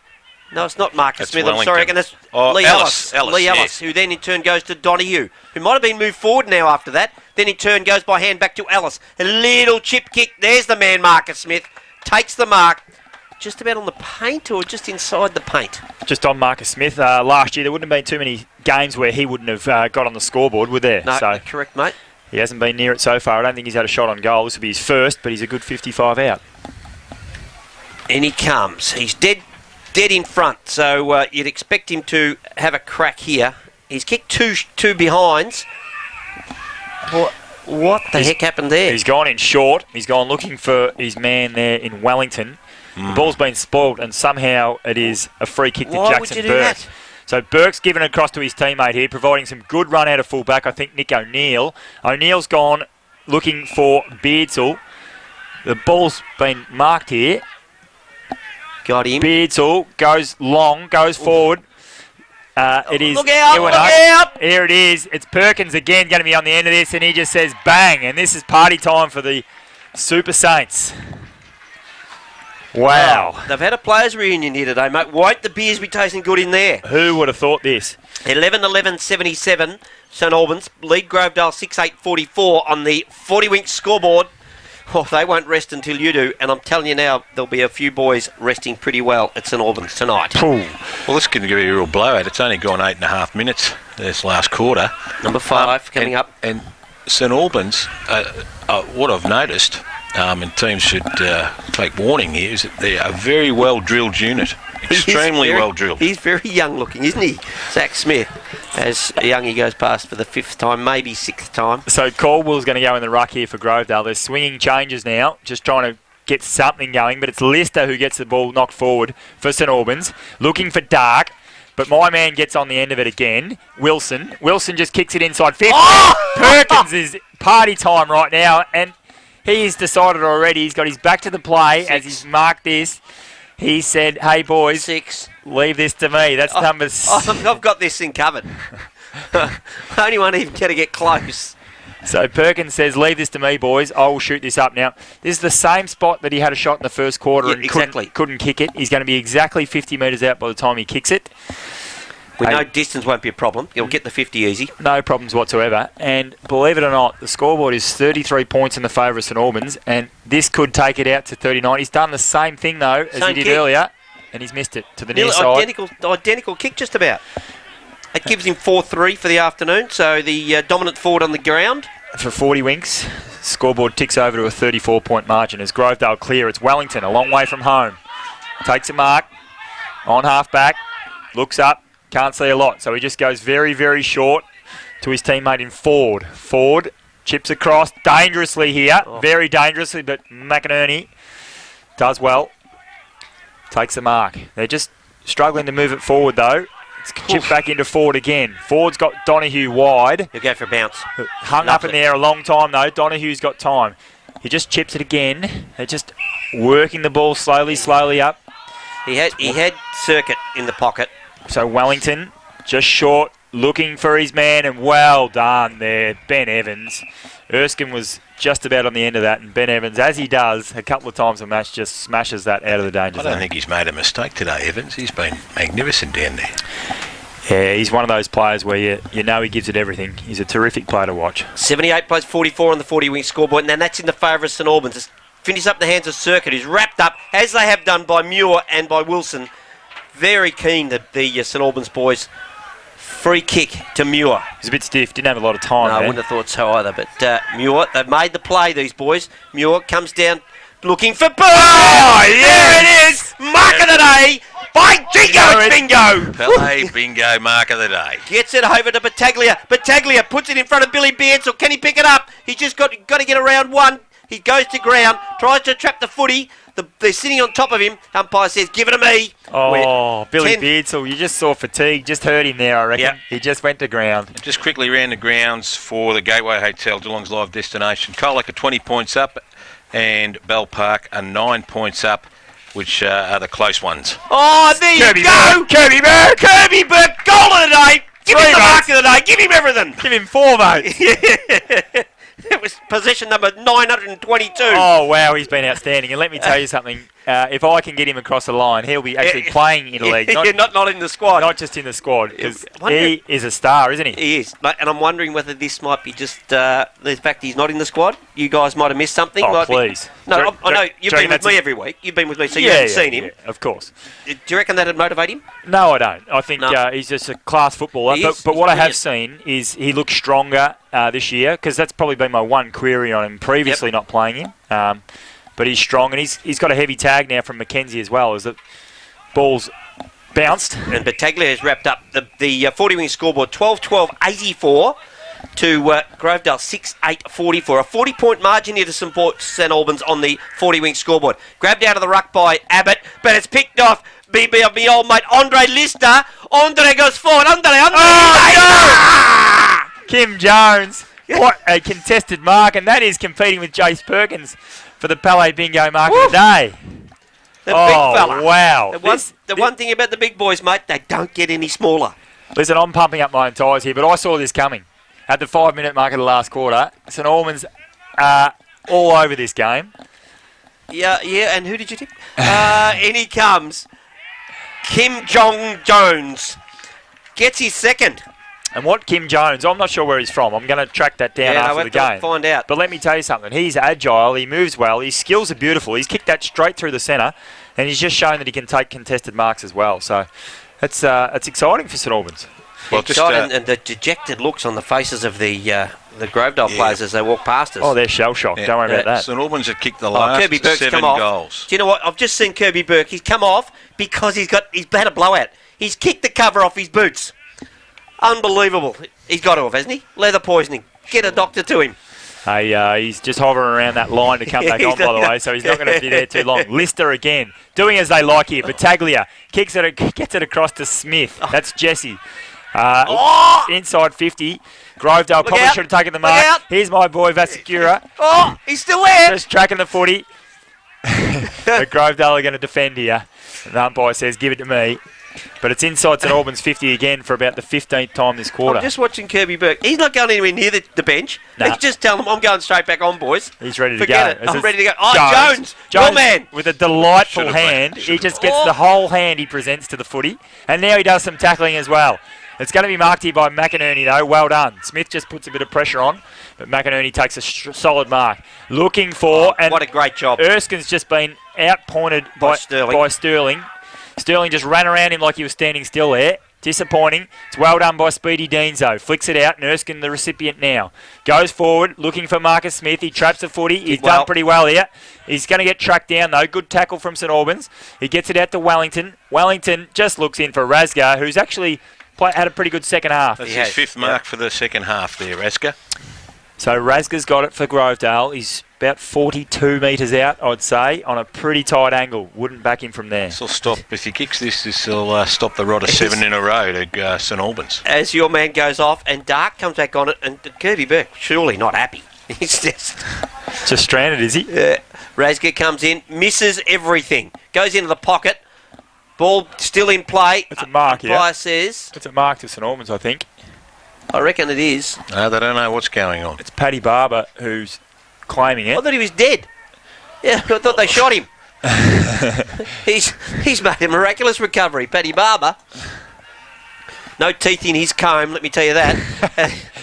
No, it's not Marcus That's Smith. Wellington. I'm sorry. I reckon that's Lee Ellis. Lee Ellis, who then in turn goes to Donahue, who might have been moved forward now after that. Then in turn goes by hand back to Ellis. A little chip kick. There's the man, Marcus Smith. Takes the mark. Just about on the paint or just inside the paint? Just on Marcus Smith. Last year, there wouldn't have been too many games where he wouldn't have got on the scoreboard, would there? No, So correct, mate. he hasn't been near it so far. I don't think he's had a shot on goal. This will be his first, but he's a good 55 out. And he comes. He's dead in front. So you'd expect him to have a crack here. He's kicked two behinds. What the heck happened there? He's gone in short. He's gone looking for his man there in Wellington. The ball's been spoiled, and somehow it is a free kick to Why would Jackson you do Burke. that? So Burke's given it across to his teammate here, providing some good run out of full-back, I think, Nick O'Neill. O'Neill's gone looking for Beardsall. The ball's been marked here. Got him. Beardsall goes long, goes forward. It is Look out, Iwanak. look out! Here it is. It's Perkins again going to be on the end of this, and he just says bang. And this is party time for the Super Saints. Wow. Oh, they've had a players' reunion here today, mate. Won't the beers be tasting good in there? Who would have thought this? 11-11-77, St Albans lead Grovedale 6-8-44 on the 40-wink scoreboard. Oh, they won't rest until you do, and I'm telling you now, there'll be a few boys resting pretty well at St Albans tonight. Well, this can give you a real blowout. It's only gone 8.5 minutes this last quarter. Number 5 coming up. And St Albans, what I've noticed, and teams should take warning here, is that they're a very well-drilled unit. Extremely well-drilled. He's very young looking, isn't he? Zach Smith, as young he goes past for the 5th time, maybe 6th time. So Caldwell's going to go in the ruck here for Grovedale. They're swinging changes now, just trying to get something going, but it's Lister who gets the ball knocked forward for St Albans, looking for Dark. But my man gets on the end of it again. Wilson just kicks it inside 50. Oh! Perkins is party time right now, and he's decided already. He's got his back to the play 6. as he's marked this. He said, hey, boys, 6. Leave this to me. That's number... I've got this thing covered. Only one even going to get close. So Perkins says, leave this to me, boys. I will shoot this up. Now, this is the same spot that he had a shot in the first quarter and couldn't kick it. He's going to be exactly 50 metres out by the time he kicks it. We know distance won't be a problem. He'll get the 50 easy. No problems whatsoever. And believe it or not, the scoreboard is 33 points in the favour of St Albans, and this could take it out to 39. He's done the same thing, though, as he did earlier, and he's missed it to the near side. Identical kick, just about. It gives him 4-3 for the afternoon, so the dominant forward on the ground. For 40 winks, scoreboard ticks over to a 34-point margin as Grovedale clear. It's Wellington, a long way from home. Takes a mark on half-back, looks up. Can't see a lot, so he just goes very, very short to his teammate in Ford. Ford chips across dangerously here, very dangerously, but McInerney does well. Takes the mark. They're just struggling to move it forward, though. It's chipped back into Ford again. Ford's got Donahue wide. He'll go for a bounce. Hung up in the air a long time, though. Donahue's got time. He just chips it again. They're just working the ball slowly up. He had Circuit in the pocket. So Wellington, just short, looking for his man, and well done there, Ben Evans. Erskine was just about on the end of that, and Ben Evans, as he does a couple of times a match, just smashes that out of the danger zone. I don't think he's made a mistake today, Evans. He's been magnificent down there. Yeah, he's one of those players where you know he gives it everything. He's a terrific player to watch. 78 plays 44 on the 40-wing scoreboard, and then that's in the favour of St Albans. It's finished up in the hands of Circuit, who's wrapped up, as they have done by Muir and by Wilson. Very keen that the St Albans boys. Free kick to Muir. He's a bit stiff, didn't have a lot of time. No, I wouldn't have thought so either. But Muir, they've made the play, these boys. Muir comes down looking for Burr. Oh, there it is! Mark of the day! By Jingo, it's bingo! Pele bingo, mark of the day. Gets it over to Battaglia. Battaglia puts it in front of Billy Beardsall. Can he pick it up? He's just got to get around one. He goes to ground, tries to trap the footy. They're sitting on top of him. Umpire says, give it to me. Oh, Billy Beardsall, you just saw fatigue. Just hurt him there, I reckon. Yep. He just went to ground. Just quickly round the grounds for the Gateway Hotel, Geelong's live destination. Colac are 20 points up and Bell Park are 9 points up, which are the close ones. Oh, there you go. Kirby Burke. Kirby Burke, goal of the day. Give him the mark of the day. Give him everything. Give him 4 votes. It was possession number 922. Oh, wow, he's been outstanding. And let me tell you something. If I can get him across the line, he'll be actually playing in the league. Not in the squad. Not just in the squad, because he is a star, isn't he? He is. And I'm wondering whether this might be just the fact he's not in the squad. You guys might have missed something. Oh, please. No, I know. You've been with me every week. You've been with me, so you haven't seen him. Yeah, of course. Do you reckon that would motivate him? No, I don't. I think he's just a class footballer. But what I have seen is he looks stronger this year, because that's probably been my one query on him previously not playing him. But he's strong, and he's got a heavy tag now from Mackenzie as well, as the ball's bounced. And Battaglia has wrapped up the 40-wing scoreboard 12-12-84 to Grovedale 6-8-44. A 40-point margin here to St Albans on the 40-wing scoreboard. Grabbed out of the ruck by Abbott, but it's picked off by my old mate Andre Lister. Andre goes forward. Andre! Oh, no! Kim Jones. What a contested mark, and that is competing with Jace Perkins for the Pele Bingo mark of the day. The big fella. Wow. The one thing about the big boys, mate, they don't get any smaller. Listen, I'm pumping up my own tyres here, but I saw this coming. At the 5-minute mark of the last quarter, St Albans are all over this game. Yeah, and who did you tip? In he comes. Kim Jong-Jones gets his second. And what Kim Jones, I'm not sure where he's from. I'm going to track that down after the game. Find out. But let me tell you something. He's agile. He moves well. His skills are beautiful. He's kicked that straight through the centre, and he's just shown that he can take contested marks as well. So it's exciting for St Albans. Well, exciting, and the dejected looks on the faces of the Grovedale players as they walk past us. Oh, they're shell-shocked. Don't worry about that. St Albans have kicked the last Kirby Burke's 7 come off. goals. Do you know what? I've just seen Kirby Burke. He's come off because he's had a blowout. He's kicked the cover off his boots. Unbelievable. He's got to have, hasn't he? Leather poisoning. Get a doctor to him. Hey, he's just hovering around that line to come back on, by the way, so he's not going to be there too long. Lister again, doing as they like here. Battaglia gets it across to Smith. That's Jesse. Inside 50. Grovedale probably should have taken the mark. Here's my boy Vasicura. Oh, he's still there. Just tracking the footy. But Grovedale are going to defend here. And the umpire says, give it to me. But it's inside St Albans 50 again for about the 15th time this quarter. I'm just watching Kirby Burke. He's not going anywhere near the bench. Nah. He's just telling them, I'm going straight back on, boys. He's ready to Forget go. it. I'm ready to go. Oh, Jones, your man. With a delightful hand. He just gets the whole hand he presents to the footy. And now he does some tackling as well. It's going to be marked here by McInerney, though. Well done. Smith just puts a bit of pressure on, but McInerney takes a solid mark. Looking for... and what a great job. Erskine's just been outpointed by Sterling. Sterling just ran around him like he was standing still there. Disappointing. It's well done by Speedy Deans, though. Flicks it out, and Erskine, the recipient now. Goes forward, looking for Marcus Smith. He traps the footy. He's done pretty well here. He's going to get tracked down, though. Good tackle from St Albans. He gets it out to Wellington. Wellington just looks in for Rasgar, who's actually... had a pretty good second half. That's his 5th mark for the second half there, Rasker. So Rasgar's got it for Grovedale. He's about 42 metres out, I'd say, on a pretty tight angle. Wouldn't back him from there. This will stop. If he kicks this will stop the rod of 7 in a row to St Albans. As your man goes off and Dark comes back on it, and Kirby Burke, surely not happy. He's just stranded, is he? Yeah. Rasgar comes in, misses everything, goes into the pocket. Ball still in play. It's a mark, Umpire says. It's a mark to St Albans, I think. I reckon it is. No, they don't know what's going on. It's Paddy Barber who's claiming it. I thought he was dead. Yeah, I thought they shot him. He's made a miraculous recovery, Paddy Barber. No teeth in his comb, let me tell you that.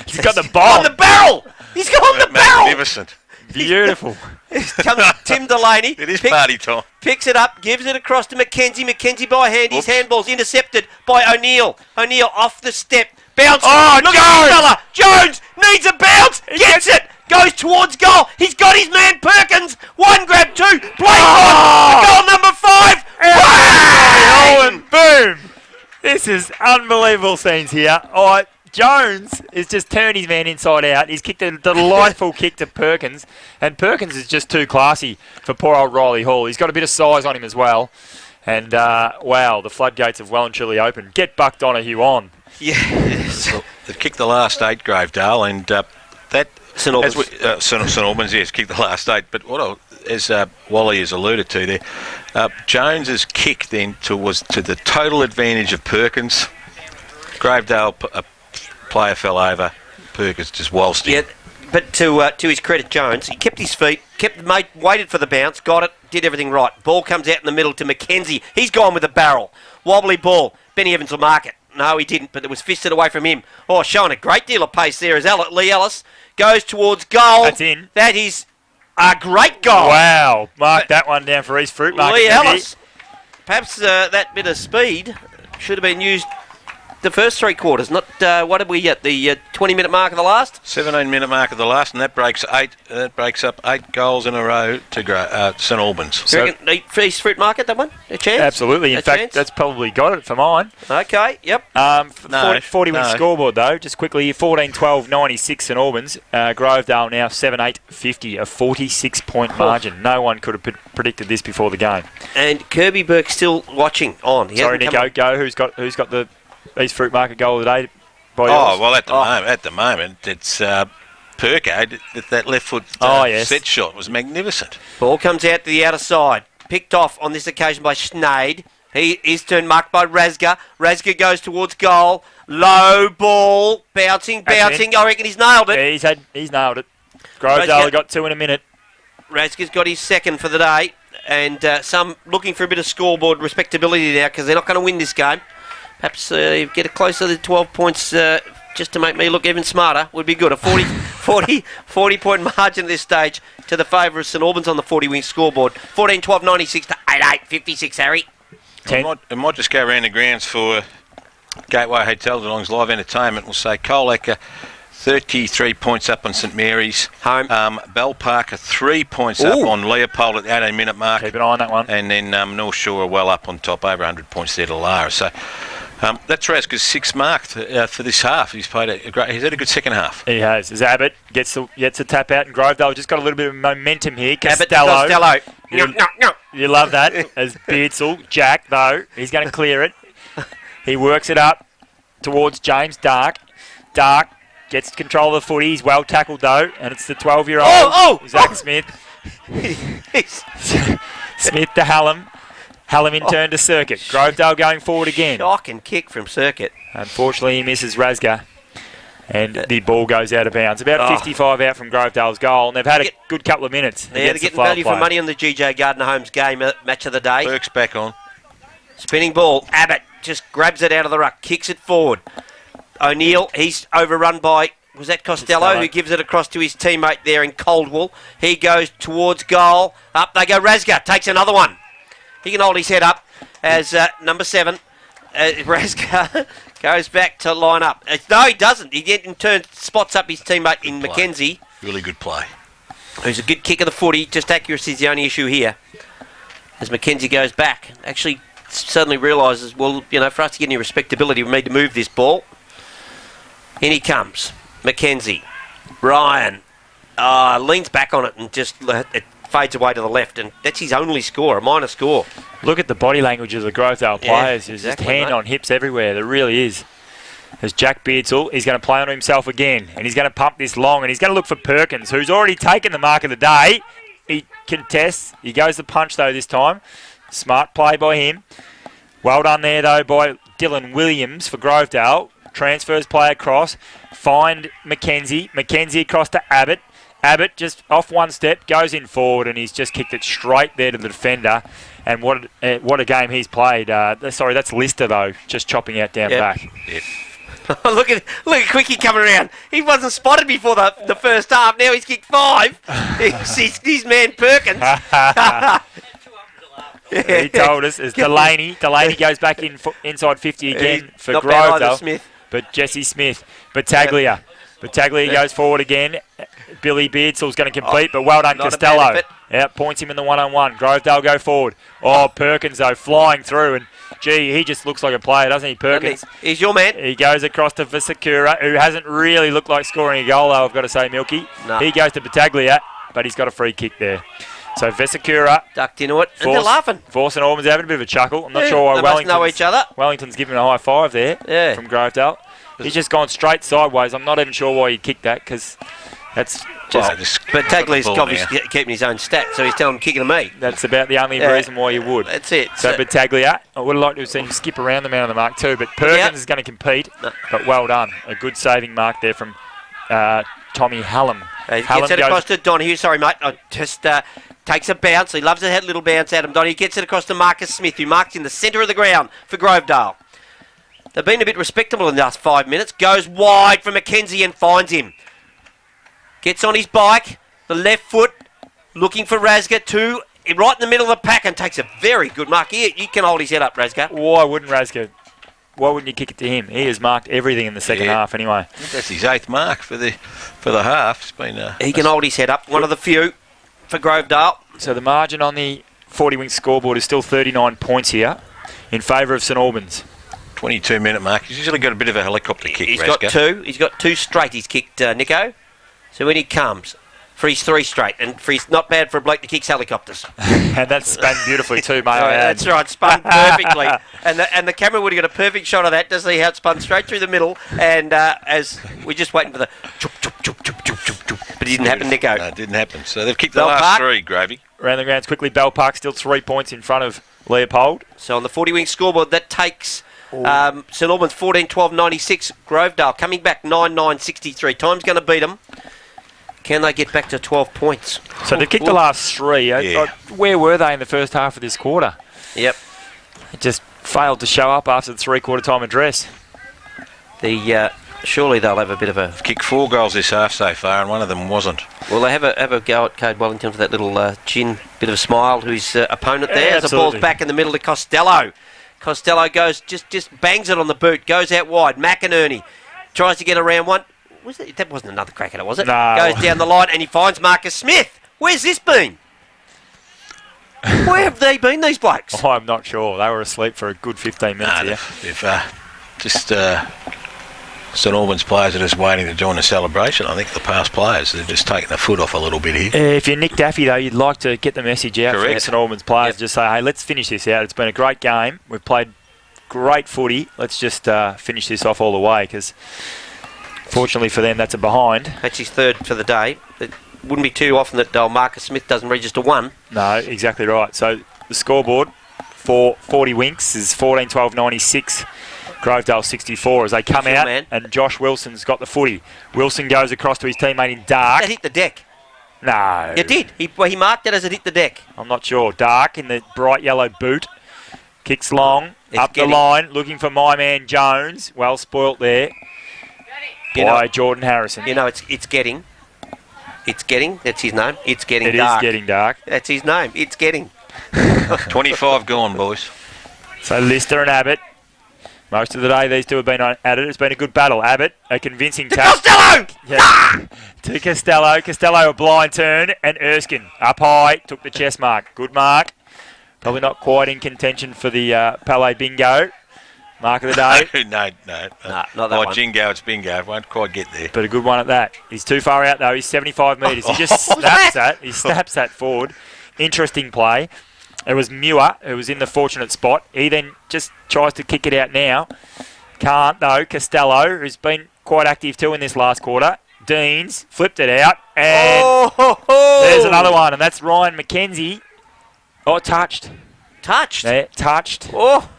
He's got the ball. On the barrel! He's got on the barrel! Magnificent. Beautiful. Comes Tim Delaney. It is party time. Picks it up, gives it across to Mackenzie. Mackenzie by hand. His handball's intercepted by O'Neill. O'Neill off the step. Bounce. Oh, look Jones! at this fella. Jones needs a bounce. Gets it. Goes towards goal. He's got his man Perkins. One grab, two. Play on. Goal number 5. Oh, and boom. This is unbelievable scenes here. Oh, Jones has just turned his man inside out. He's kicked a delightful kick to Perkins, and Perkins is just too classy for poor old Riley Hall. He's got a bit of size on him as well. And, wow, the floodgates have well and truly opened. Get Buck Donahue on. Yes. Well, they've kicked the last 8, Grovedale, and that... St Albans. St Albans, yes, kicked the last 8. But as Wally has alluded to there, Jones's kick then was to the total advantage of Perkins. Grovedale... player fell over. Perkins just waltzed in. Yeah, but to his credit, Jones, he kept his feet, waited for the bounce, got it, did everything right. Ball comes out in the middle to Mackenzie. He's gone with a barrel. Wobbly ball. Benny Evans will mark it. No, he didn't, but it was fisted away from him. Oh, showing a great deal of pace there as Lee Ellis goes towards goal. That's in. That is a great goal. Wow. Mark that one down for East Fruit Market. Lee Ellis. Perhaps that bit of speed should have been used the first 3 quarters, not what did we get? The 20-minute mark of the last? 17-minute mark of the last, and that breaks 8. That breaks up 8 goals in a row to St Albans. So, East Fruit Market, that one? A chance? Absolutely. In fact, that's probably got it for mine. Okay, yep. 40-win scoreboard, though. Just quickly, 14-12-96 St Albans. Grovedale now 7-8-50, a 46-point margin. No one could have predicted this before the game. And Kirby Burke still watching on. Sorry, Nico, go. Who's got the East Fruit Market goal of the day? At the moment, it's Perko. That left foot set shot was magnificent. Ball comes out to the outer side. Picked off on this occasion by Schneid. He is turned marked by Rasgar. Rasgar goes towards goal. Low ball. Bouncing. I reckon he's nailed it. Yeah, he's nailed it. Grovedale got 2 in a minute. Razka's got his second for the day, and some looking for a bit of scoreboard respectability now because they're not going to win this game. Perhaps get it closer to 12 points just to make me look even smarter would be good. A 40 point margin at this stage to the favour of St Albans on the 40-wing scoreboard. 14-12-96 to 8-8-56, Harry. I might just go around the grounds for Gateway Hotel Geelong's live entertainment. We'll say Colac 33 points up on St Mary's. Home. Bell Parker 3 points up on Leopold at the 18-minute mark. Keep an eye on that one. And then North Shore are well up on top, over 100 points there to Lara. So that's Razka's sixth mark for this half. He's had a good second half. He has. As Abbott gets a tap out, and Grovedale just got a little bit of momentum here. Costello. You love that. As Beardsall, Jack, though, he's going to clear it. He works it up towards James Dark. Dark gets control of the footy. He's well tackled, though, and it's the 12-year-old Zach Smith. Smith to Hallam. Hallam in turn to Circuit. Grovedale going forward again. Shock and kick from Circuit. Unfortunately, he misses Razga. And the ball goes out of bounds. About 55 out from Grovedale's goal. And they've had a good couple of minutes. Yeah, they're getting value for money on the GJ Gardner Holmes game match of the day. Burke's back on. Spinning ball. Abbott just grabs it out of the ruck. Kicks it forward. O'Neill, he's overrun by, was that Costello, who gives it across to his teammate there in Coldwell. He goes towards goal. Up they go. Razga takes another one. He can hold his head up as number 7. Razga goes back to line up. No, he doesn't. He in turn spots up his teammate in Mackenzie. Really good play. Who's a good kick of the footy. Just accuracy is the only issue here. As Mackenzie goes back, actually suddenly realises, well, for us to get any respectability, we need to move this ball. In he comes. Mackenzie. Ryan. Leans back on it and just it fades away to the left, and that's his only score, a minor score. Look at the body language of the Grovedale players. There's just hand on hips everywhere. There really is. As Jack Beardsall, he's going to play on himself again, and he's going to pump this long, and he's going to look for Perkins, who's already taken the mark of the day. He contests. He goes the punch, though, this time. Smart play by him. Well done there, though, by Dylan Williams for Grovedale. Transfers play across. Find Mackenzie. Mackenzie across to Abbott. Abbott just off one step, goes in forward, and he's just kicked it straight there to the defender. And what a game he's played. Sorry, that's Lister, though, just chopping out down back. Yep. Look at Quickie coming around. He wasn't spotted before the first half. Now he's kicked 5. His man Perkins. He told us. It's Delaney. Delaney goes back inside 50 again for Grovedale. But Jesse Smith. Battaglia. Battaglia goes forward again. Billy Beardsall's going to complete, but well done, Costello. Yeah, points him in the one-on-one. Grovedale go forward. Perkins, though, flying through. And, gee, he just looks like a player, doesn't he, Perkins? He's your man. He goes across to Visakura, who hasn't really looked like scoring a goal, though, I've got to say, Milky. No. He goes to Battaglia, but he's got a free kick there. So Vesicura ducked into it, and they're laughing. St Albans having a bit of a chuckle. I'm not sure why Wellington's know each other. Giving him a high five there from Grovedale. He's just gone straight sideways. I'm not even sure why he kicked that, because that's just... But Taglia's obviously keeping his own stat, so he's telling him kicking to me. That's about the only reason why you would. That's it. So Battaglia, I would have liked to have seen him skip around the man on the mark too, but Perkins is going to compete. No. But well done. A good saving mark there from Tommy Hallam. He gets it across to Donahue. Sorry, mate. Takes a bounce. He loves that little bounce out of him. Donahue gets it across to Marcus Smith, who marks in the centre of the ground for Grovedale. They've been a bit respectable in the last 5 minutes. Goes wide for Mackenzie and finds him. Gets on his bike, the left foot, looking for Razga, right in the middle of the pack, and takes a very good mark. You can hold his head up, Razga. Why wouldn't Razga? Why wouldn't you kick it to him? He has marked everything in the second half anyway. That's his 8th mark for the half. It's been, he can hold his head up. One of the few for Grovedale. So the margin on the 40-wing scoreboard is still 39 points here in favour of St Albans. 22-minute mark. He's usually got a bit of a helicopter kick, He's Razga. got 2. He's got 2 straight he's kicked, Nico. So when he comes, for his 3 straight, and for his not bad for a bloke that kicks helicopters. And that's spun beautifully too, mate. That's right, spun perfectly. And the camera would have got a perfect shot of that to see how it spun straight through the middle. And as we're just waiting for the choop, choop, choop, choop, choop, choop, choop. But it didn't happen, Nico. No, it didn't happen. So they've kicked the last 3, Gravy. Around the grounds quickly, Bell Park still 3 points in front of Leopold. So on the 40-wing scoreboard, that takes St Albans 14-12-96. Grovedale coming back 9-9-63. Time's going to beat them. Can they get back to 12 points? So they've kicked the last 3. Yeah. Where were they in the first half of this quarter? Yep. It just failed to show up after the 3-quarter time address. Surely they'll have a bit of a... Kicked 4 goals this half so far, and one of them wasn't. Well, they have a go at Cade Wellington for that little chin, bit of a smile, who's opponent there. Yeah, As the ball's back in the middle to Costello. Costello goes, just bangs it on the boot, goes out wide. McInerney tries to get around one. That wasn't another crack at it, was it? No. Goes down the line and he finds Marcus Smith. Where's this been? Where have they been, these blokes? Oh, I'm not sure. They were asleep for a good 15 minutes here. They've St Albans players are just waiting to join the celebration. I think the past players, they're just taking the foot off a little bit here. If you're Nick Daffy, though, you'd like to get the message out for St Albans players. Just say, hey, let's finish this out. It's been a great game. We've played great footy. Let's just finish this off all the way, because fortunately for them, that's a behind. That's his third for the day. It wouldn't be too often that Marcus Smith doesn't register one. No, exactly right. So the scoreboard for 40 Winks is 14-12-96. Grovedale 64 as they come out, and Josh Wilson's got the footy. Wilson goes across to his teammate in Dark. That hit the deck. No. It did. He marked it as it hit the deck. I'm not sure. Dark in the bright yellow boot. Kicks long, up the line, looking for my man Jones. Well spoilt there by Jordan Harrison. You know, it's getting. That's his name. It's getting dark. It is getting dark. That's his name. It's getting. 25 gone, boys. So Lister and Abbott. Most of the day, these two have been at it. It's been a good battle. Abbott, a convincing tap. Costello! Yeah. To Costello. Costello, a blind turn. And Erskine, up high, took the chest mark. Good mark. Probably not quite in contention for the Palais Bingo. Mark of the day. No, not that one. Jingo, it's bingo. Won't quite get there. But a good one at that. He's too far out, though. He's 75 metres. He just snaps that. He snaps that forward. Interesting play. It was Muir who was in the fortunate spot. He then just tries to kick it out now. Can't, though. Costello, who's been quite active too in this last quarter. Deans flipped it out. And there's another one, and that's Ryan McKenzie. Oh, touched. Touched? Yeah, touched. Oh.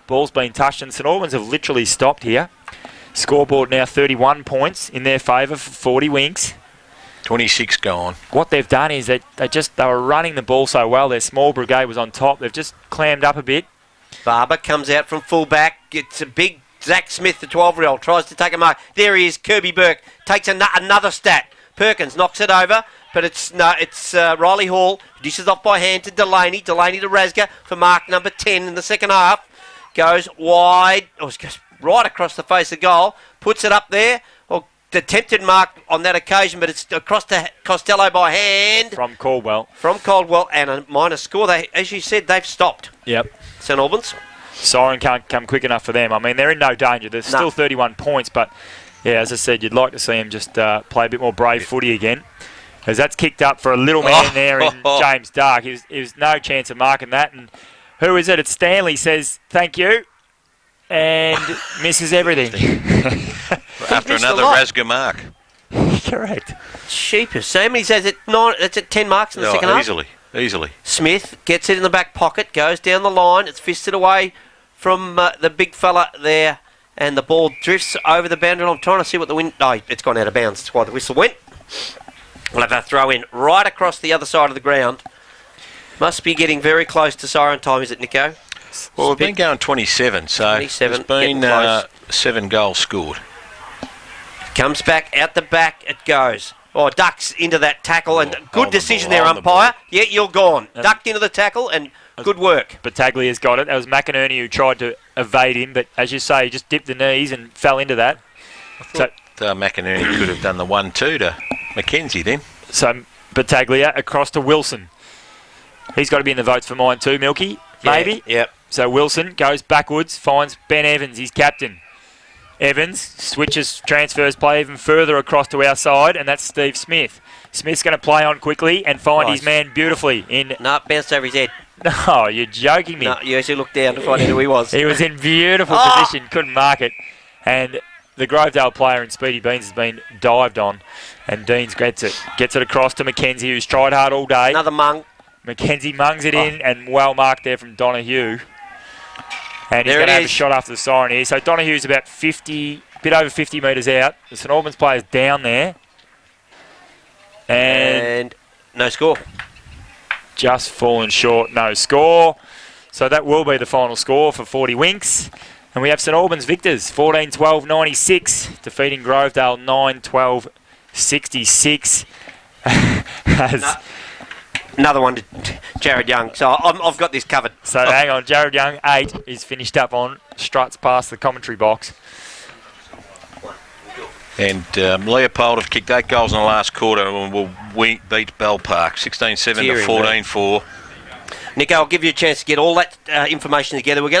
Ball's been touched, and St Albans have literally stopped here. Scoreboard now 31 points in their favour for 40 Winks. 26 gone. What they've done is they were running the ball so well. Their small brigade was on top. They've just clammed up a bit. Barber comes out from full-back. Gets a big Zach Smith, the 12-year-old, tries to take a mark. There he is. Kirby Burke takes another stat. Perkins knocks it over, but it's Riley Hall. Dishes off by hand to Delaney. Delaney to Rasga for mark number 10 in the second half. Goes wide. Goes right across the face of goal. Puts it up there. The attempted mark on that occasion, but it's across to Costello by hand. From Caldwell. And a minor score. As you said, they've stopped. Yep. St Albans. Siren can't come quick enough for them. I mean, they're in no danger. There's still 31 points, but, yeah, as I said, you'd like to see them just play a bit more brave footy again. As that's kicked up for a little man there in James Dark. He was no chance of marking that. And who is it? It's Stanley says, thank you. And misses everything. After another Rasga mark. Correct. Sheepish. So how many says it? It's at 10 marks in the second half? Easily. Smith gets it in the back pocket, goes down the line. It's fisted away from the big fella there, and the ball drifts over the boundary. I'm trying to see what the wind... No, it's gone out of bounds. That's why the whistle went. We'll have a throw in right across the other side of the ground. Must be getting very close to siren time, is it, Nico? Well, we've been going 27, so 27, there's been 7 goals scored. Comes back, out the back it goes. Oh, ducks into that tackle, and good decision there, umpire. Yeah, you're gone. Ducked into the tackle, and good work. Battaglia's got it. That was McInerney who tried to evade him, but as you say, he just dipped the knees and fell into that. I thought McInerney could have done the 1-2 to Mackenzie then. So Battaglia across to Wilson. He's got to be in the votes for mine too, Milky, maybe. Yep. So Wilson goes backwards, finds Ben Evans, his captain. Evans switches, transfers play even further across to our side, and that's Steve Smith. Smith's going to play on quickly and find his man beautifully in... No, bounced over his head. No, you're joking me. No, you actually looked down to find out who he was. He was in beautiful position, couldn't mark it. And the Grovedale player in Speedy Beans has been dived on, and Deans gets it across to Mackenzie, who's tried hard all day. Another mung. Mackenzie mungs it in, and well marked there from Donahue. And he's going to have a shot after the siren here. So Donahue's about 50, bit over 50 metres out. The St Albans player's down there. And no score. just fallen short, no score. So that will be the final score for 40 Winks. And we have St Albans victors, 14-12-96, defeating Grovedale 9-12-66. Another one to Jared Young. So I've got this covered. So hang on, Jared Young, 8, is finished up on, struts past the commentary box. And Leopold have kicked 8 goals in the last quarter and will beat Bell Park, 16-7 to 14-4. Nico, I'll give you a chance to get all that information together. We're going to